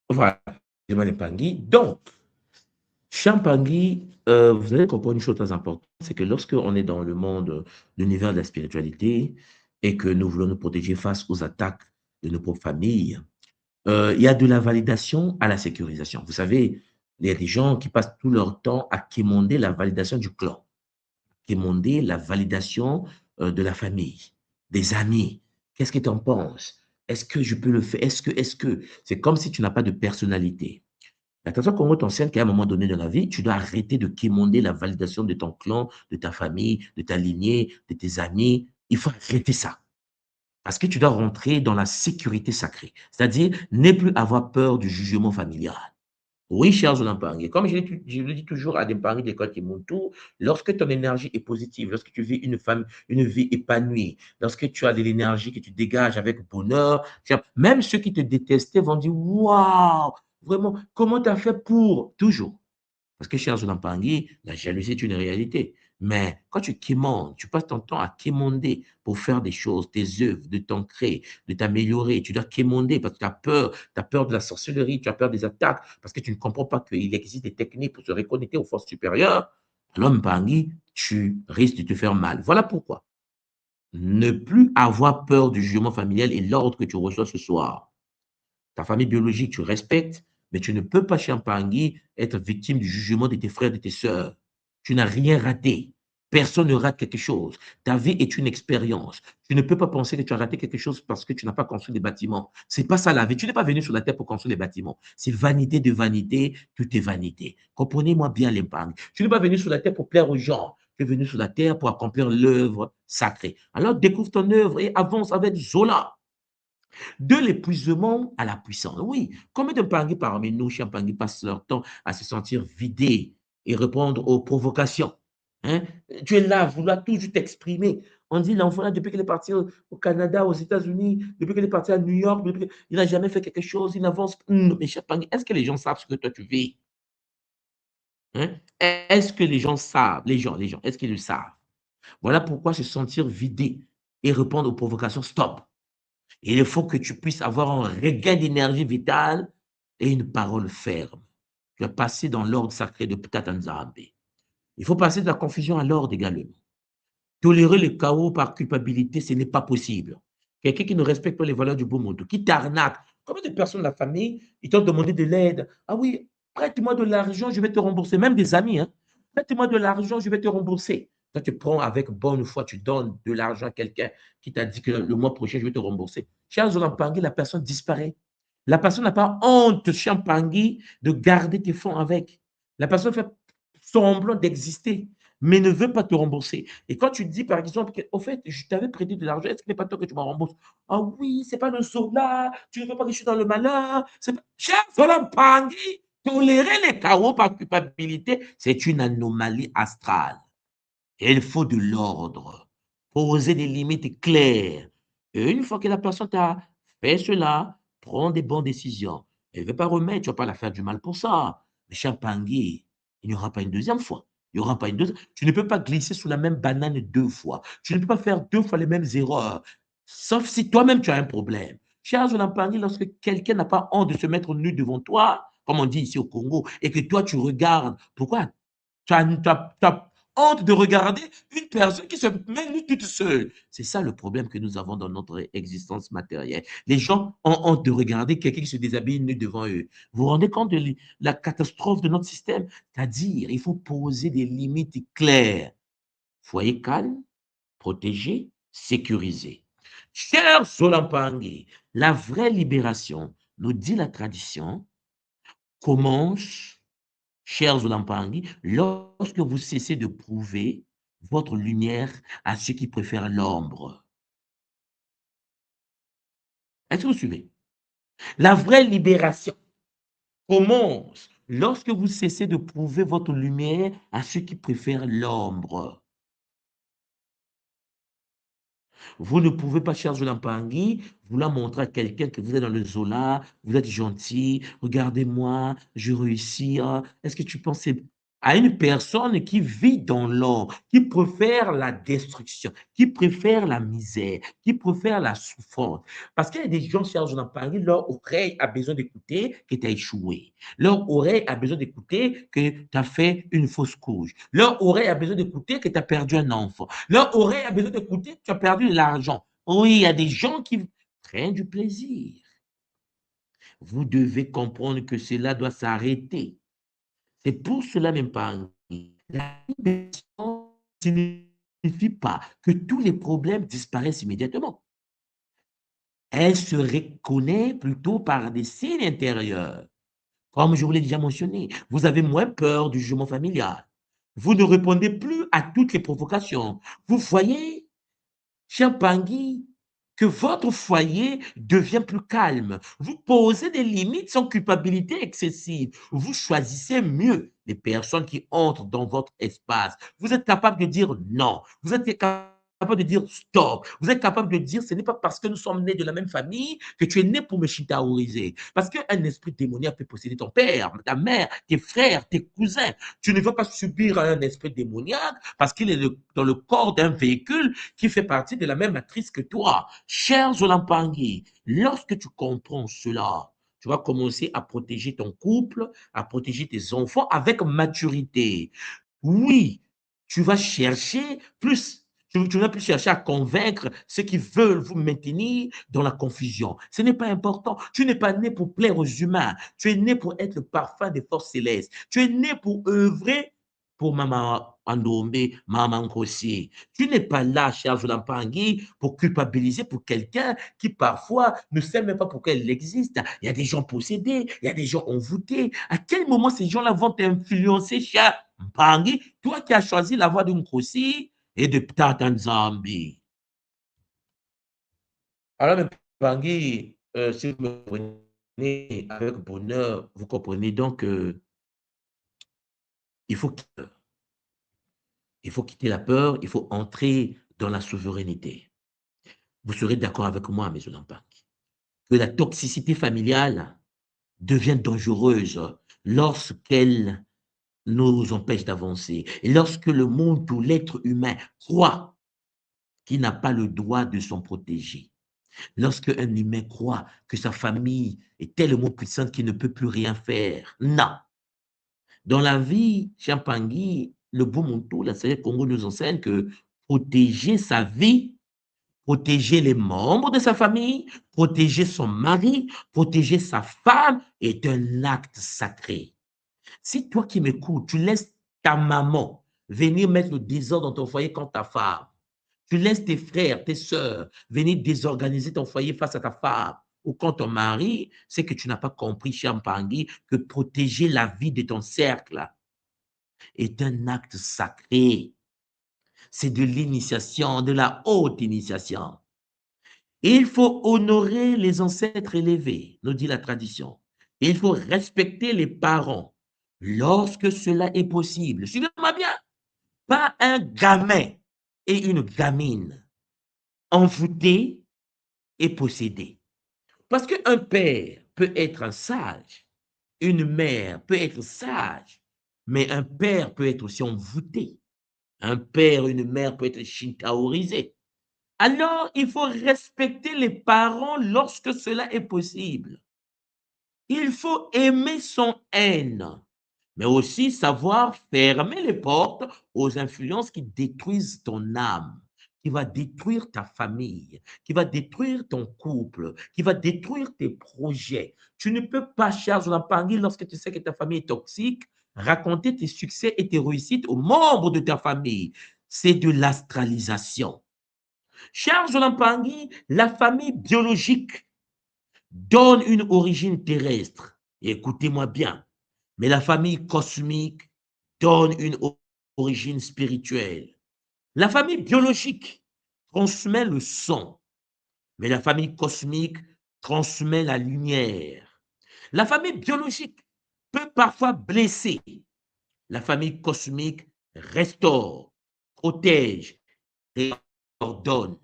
Voilà, Pangui. Donc, Champangui, vous allez comprendre une chose très importante, c'est que lorsqu'on est dans le monde, l'univers de la spiritualité et que nous voulons nous protéger face aux attaques de nos propres familles, il y a de la validation à la sécurisation. Vous savez, il y a des gens qui passent tout leur temps à quémander la validation du clan, quémander la validation de la famille, des amis. Qu'est-ce que tu en penses? Est-ce que je peux le faire? Est-ce que? C'est comme si tu n'as pas de personnalité. La tradition Congo t'enseigne qu'à un moment donné dans la vie, tu dois arrêter de quémander la validation de ton clan, de ta famille, de ta lignée, de tes amis. Il faut arrêter ça. Parce que tu dois rentrer dans la sécurité sacrée. C'est-à-dire, ne plus avoir peur du jugement familial. Oui, cher Zolampargne, comme je le dis toujours à des parents d'école qui montent tout, lorsque ton énergie est positive, lorsque tu vis une vie épanouie, lorsque tu as de l'énergie que tu dégages avec bonheur, même ceux qui te détestaient vont dire, waouh, vraiment, comment tu as fait pour toujours? Parce que chez Azoulay Pangui, la jalousie est une réalité. Mais quand tu quémandes, tu passes ton temps à quémander pour faire des choses, tes œuvres, de t'ancrer, de t'améliorer. Tu dois quémander parce que tu as peur de la sorcellerie, tu as peur des attaques, parce que tu ne comprends pas qu'il existe des techniques pour se reconnecter aux forces supérieures. Alors, Pangui, tu risques de te faire mal. Voilà pourquoi. Ne plus avoir peur du jugement familial et l'ordre que tu reçois ce soir. Ta famille biologique, tu respectes, mais tu ne peux pas, Champangui, être victime du jugement de tes frères, de tes sœurs. Tu n'as rien raté. Personne ne rate quelque chose. Ta vie est une expérience. Tu ne peux pas penser que tu as raté quelque chose parce que tu n'as pas construit des bâtiments. C'est pas ça la vie. Tu n'es pas venu sur la terre pour construire des bâtiments. C'est vanité de vanité, tout est vanité. Comprenez-moi bien l'épargne. Tu n'es pas venu sur la terre pour plaire aux gens. Tu es venu sur la terre pour accomplir l'œuvre sacrée. Alors découvre ton œuvre et avance avec Zola. De l'épuisement à la puissance. Oui, combien de Pangui parmi nous, Champangui, passent leur temps à se sentir vidés et répondre aux provocations? Hein? Tu es là, vouloir toujours t'exprimer. On dit l'enfant, là, depuis qu'il est parti au Canada, aux États-Unis, depuis qu'il est parti à New York, il n'a jamais fait quelque chose, il n'avance pas. Mais Champangui, est-ce que les gens savent ce que toi tu vis? Hein? Est-ce que les gens savent, les gens, est-ce qu'ils le savent? Voilà pourquoi se sentir vidé et répondre aux provocations, stop. Il faut que tu puisses avoir un regain d'énergie vitale et une parole ferme. Tu vas passer dans l'ordre sacré de Ptatanzambe. Il faut passer de la confusion à l'ordre également. Tolérer le chaos par culpabilité, ce n'est pas possible. Quelqu'un qui ne respecte pas les valeurs du beau monde, qui t'arnaque. Combien de personnes de la famille, ils t'ont demandé de l'aide? Ah oui, prête-moi de l'argent, je vais te rembourser. Même des amis, hein. Prête-moi de l'argent, je vais te rembourser. Toi, tu prends avec bonne foi, tu donnes de l'argent à quelqu'un qui t'a dit que le mois prochain, je vais te rembourser. Charles Olampangui, la personne disparaît. La personne n'a pas honte, Champangui, de garder tes fonds avec. La personne fait semblant d'exister, mais ne veut pas te rembourser. Et quand tu dis, par exemple, au fait, je t'avais prêté de l'argent, est-ce que n'est pas toi que tu m'en rembourses? Ah oui, c'est pas le soldat, tu ne veux pas que je suis dans le malheur. Cher Pangui, tolérer les chaos par culpabilité, c'est une anomalie astrale. Et il faut de l'ordre, poser des limites claires. Et une fois que la personne t'a fait cela, prends des bonnes décisions. Elle ne veut pas remettre, tu ne vas pas la faire du mal pour ça. Mais Champangui, il n'y aura pas une deuxième fois. Il n'y aura pas une deuxième. Tu ne peux pas glisser sous la même banane deux fois. Tu ne peux pas faire deux fois les mêmes erreurs. Sauf si toi-même tu as un problème. Cher Champangui, lorsque quelqu'un n'a pas honte de se mettre nu devant toi, comme on dit ici au Congo, et que toi tu regardes, pourquoi tu as honte de regarder une personne qui se met nue toute seule. C'est ça le problème que nous avons dans notre existence matérielle. Les gens ont honte de regarder quelqu'un qui se déshabille nu devant eux. Vous vous rendez compte de la catastrophe de notre système? C'est-à-dire, il faut poser des limites claires. Foyer calme, protégé, sécurisé. Cher Solampangi, la vraie libération, nous dit la tradition, commence, chers Olampangi, lorsque vous cessez de prouver votre lumière à ceux qui préfèrent l'ombre. Est-ce que vous suivez? La vraie libération commence lorsque vous cessez de prouver votre lumière à ceux qui préfèrent l'ombre. Vous ne pouvez pas, chers Olampangi, vouloir montrer à quelqu'un que vous êtes dans le Zola, vous êtes gentil, regardez-moi, je réussis. Est-ce que tu penses à une personne qui vit dans l'or, qui préfère la destruction, qui préfère la misère, qui préfère la souffrance. Parce qu'il y a des gens, chers en Paris, leur oreille a besoin d'écouter que tu as échoué. Leur oreille a besoin d'écouter que tu as fait une fausse couche. Leur oreille a besoin d'écouter que tu as perdu un enfant. Leur oreille a besoin d'écouter que tu as perdu de l'argent. Oui, il y a des gens qui prennent du plaisir. Vous devez comprendre que cela doit s'arrêter. C'est pour cela même pas la libération ne signifie pas que tous les problèmes disparaissent immédiatement. Elle se reconnaît plutôt par des signes intérieurs. Comme je vous l'ai déjà mentionné, vous avez moins peur du jugement familial. Vous ne répondez plus à toutes les provocations. Vous voyez, cher Pangui, que votre foyer devient plus calme. Vous posez des limites sans culpabilité excessive. Vous choisissez mieux les personnes qui entrent dans votre espace. Vous êtes capable de dire non. Vous êtes capable de dire stop. Vous êtes capable de dire ce n'est pas parce que nous sommes nés de la même famille que tu es né pour me chitaoriser. Parce qu'un esprit démoniaque peut posséder ton père, ta mère, tes frères, tes cousins. Tu ne vas pas subir un esprit démoniaque parce qu'il est dans le corps d'un véhicule qui fait partie de la même matrice que toi. Cher Zolampangui, lorsque tu comprends cela, tu vas commencer à protéger ton couple, à protéger tes enfants avec maturité. Oui, tu vas chercher plus, tu vas plus chercher à convaincre ceux qui veulent vous maintenir dans la confusion. Ce n'est pas important. Tu n'es pas né pour plaire aux humains. Tu es né pour être le parfum des forces célestes. Tu es né pour œuvrer pour Maman Andombe, Maman Nkossi. Tu n'es pas là, cher Zolampangui, pour culpabiliser pour quelqu'un qui parfois ne sait même pas pourquoi il existe. Il y a des gens possédés, il y a des gens envoûtés. À quel moment ces gens-là vont t'influencer, cher Pangui, toi qui as choisi la voie de Nkossi et de Tata Nzambi? Alors, mais Pangui, si vous me prenez avec bonheur, vous comprenez donc qu'il faut il faut quitter la peur, il faut entrer dans la souveraineté. Vous serez d'accord avec moi, mes enfants, que la toxicité familiale devient dangereuse lorsqu'elle nous empêche d'avancer. Et lorsque le monde ou l'être humain croit qu'il n'a pas le droit de s'en protéger. Lorsque un humain croit que sa famille est tellement puissante qu'il ne peut plus rien faire. Non. Dans la vie, Champangui, le Bumuntu, la Seigneur Congo nous enseigne que protéger sa vie, protéger les membres de sa famille, protéger son mari, protéger sa femme est un acte sacré. Si toi qui m'écoutes, tu laisses ta maman venir mettre le désordre dans ton foyer quand ta femme, tu laisses tes frères, tes sœurs venir désorganiser ton foyer face à ta femme, ou quand ton mari, c'est que tu n'as pas compris, Champangui, que protéger la vie de ton cercle est un acte sacré. C'est de l'initiation, de la haute initiation. Il faut honorer les ancêtres élevés, nous dit la tradition. Il faut respecter les parents lorsque cela est possible. Suivez-moi bien. Pas un gamin et une gamine envoûtés et possédés. Parce qu'un père peut être un sage, une mère peut être sage, mais un père peut être aussi envoûté. Un père, une mère peut être shintaorisé. Alors, il faut respecter les parents lorsque cela est possible. Il faut aimer son haine, mais aussi savoir fermer les portes aux influences qui détruisent ton âme, qui va détruire ta famille, qui va détruire ton couple, qui va détruire tes projets. Tu ne peux pas, cher Zolampangui, lorsque tu sais que ta famille est toxique, raconter tes succès et tes réussites aux membres de ta famille. C'est de l'astralisation. Cher Zolampangui, la famille biologique donne une origine terrestre. Écoutez-moi bien. Mais la famille cosmique donne une origine spirituelle. La famille biologique transmet le son, mais la famille cosmique transmet la lumière. La famille biologique peut parfois blesser. La famille cosmique restaure, protège et ordonne.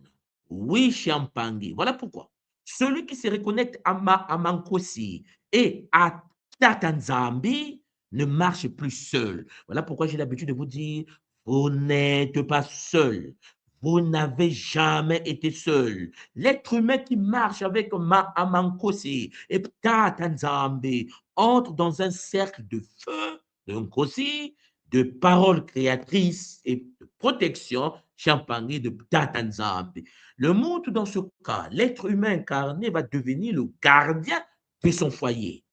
Oui, Champangui. Voilà pourquoi. Celui qui se reconnecte à Mankosi et à Tatanzambi ne marche plus seul. Voilà pourquoi j'ai l'habitude de vous dire, vous n'êtes pas seul. Vous n'avez jamais été seul. L'être humain qui marche avec Amankosi et Ptata Nzambe entre dans un cercle de feu, de Nkosi, de paroles créatrices et de protection, Champagné de Ptata Nzambe. Le monde, dans ce cas, l'être humain incarné va devenir le gardien de son foyer,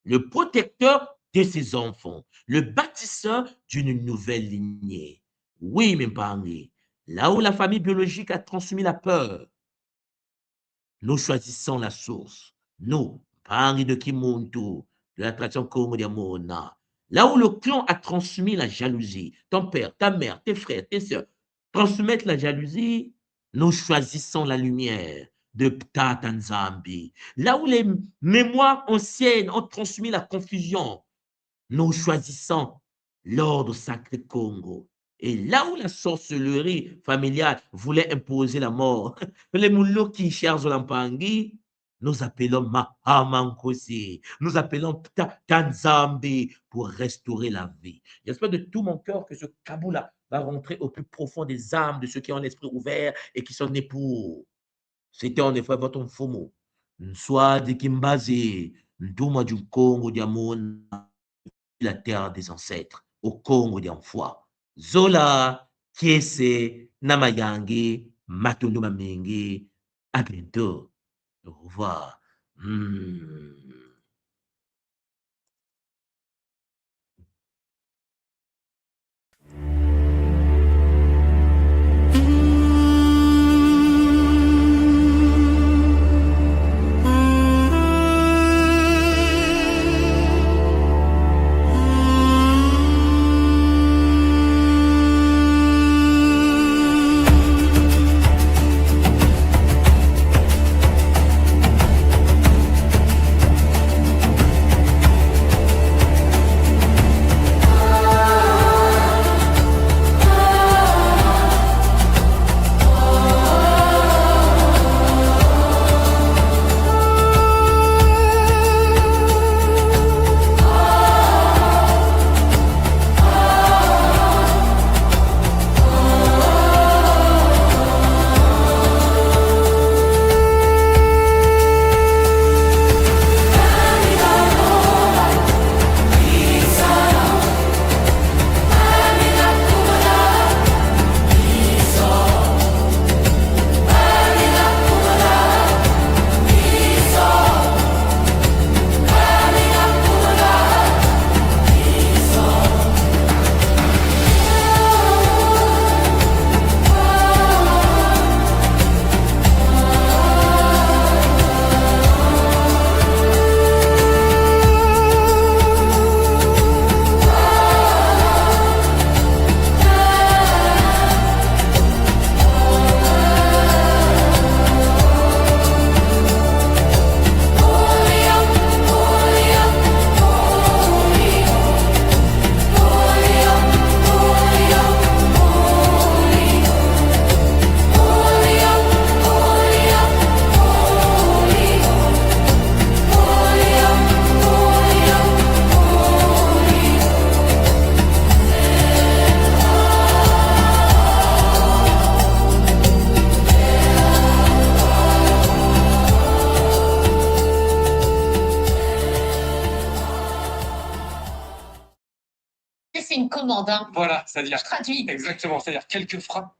le protecteur de ses enfants, le bâtisseur d'une nouvelle lignée. Oui, mes parents, là où la famille biologique a transmis la peur, nous choisissons la source. Nous, parents de Kimuntu, de l'attraction Congo de Mona. Là où le clan a transmis la jalousie, ton père, ta mère, tes frères, tes soeurs, transmettent la jalousie, nous choisissons la lumière de Ptata Nzambi. Là où les mémoires anciennes ont transmis la confusion, nous choisissons l'ordre sacré Congo. Et là où la sorcellerie familiale voulait imposer la mort, les Mouloki cherchent l'Ampangi, nous appelons Mahamankosi, nous appelons Tanzambi pour restaurer la vie. J'espère de tout mon cœur que ce Kaboula va rentrer au plus profond des âmes de ceux qui ont l'esprit ouvert et qui sont nés pour. C'était en effet votre mfumo. Soit de Kimbazi, Nduma du Congo, Diamona, la terre des ancêtres, au Congo d'Enfoi. Zola, Kiese, Namayangi, Matondo Mamengi. À bientôt. Au revoir. C'est une commande, hein. Voilà, c'est-à-dire. Je traduis. Exactement, c'est-à-dire quelques frappes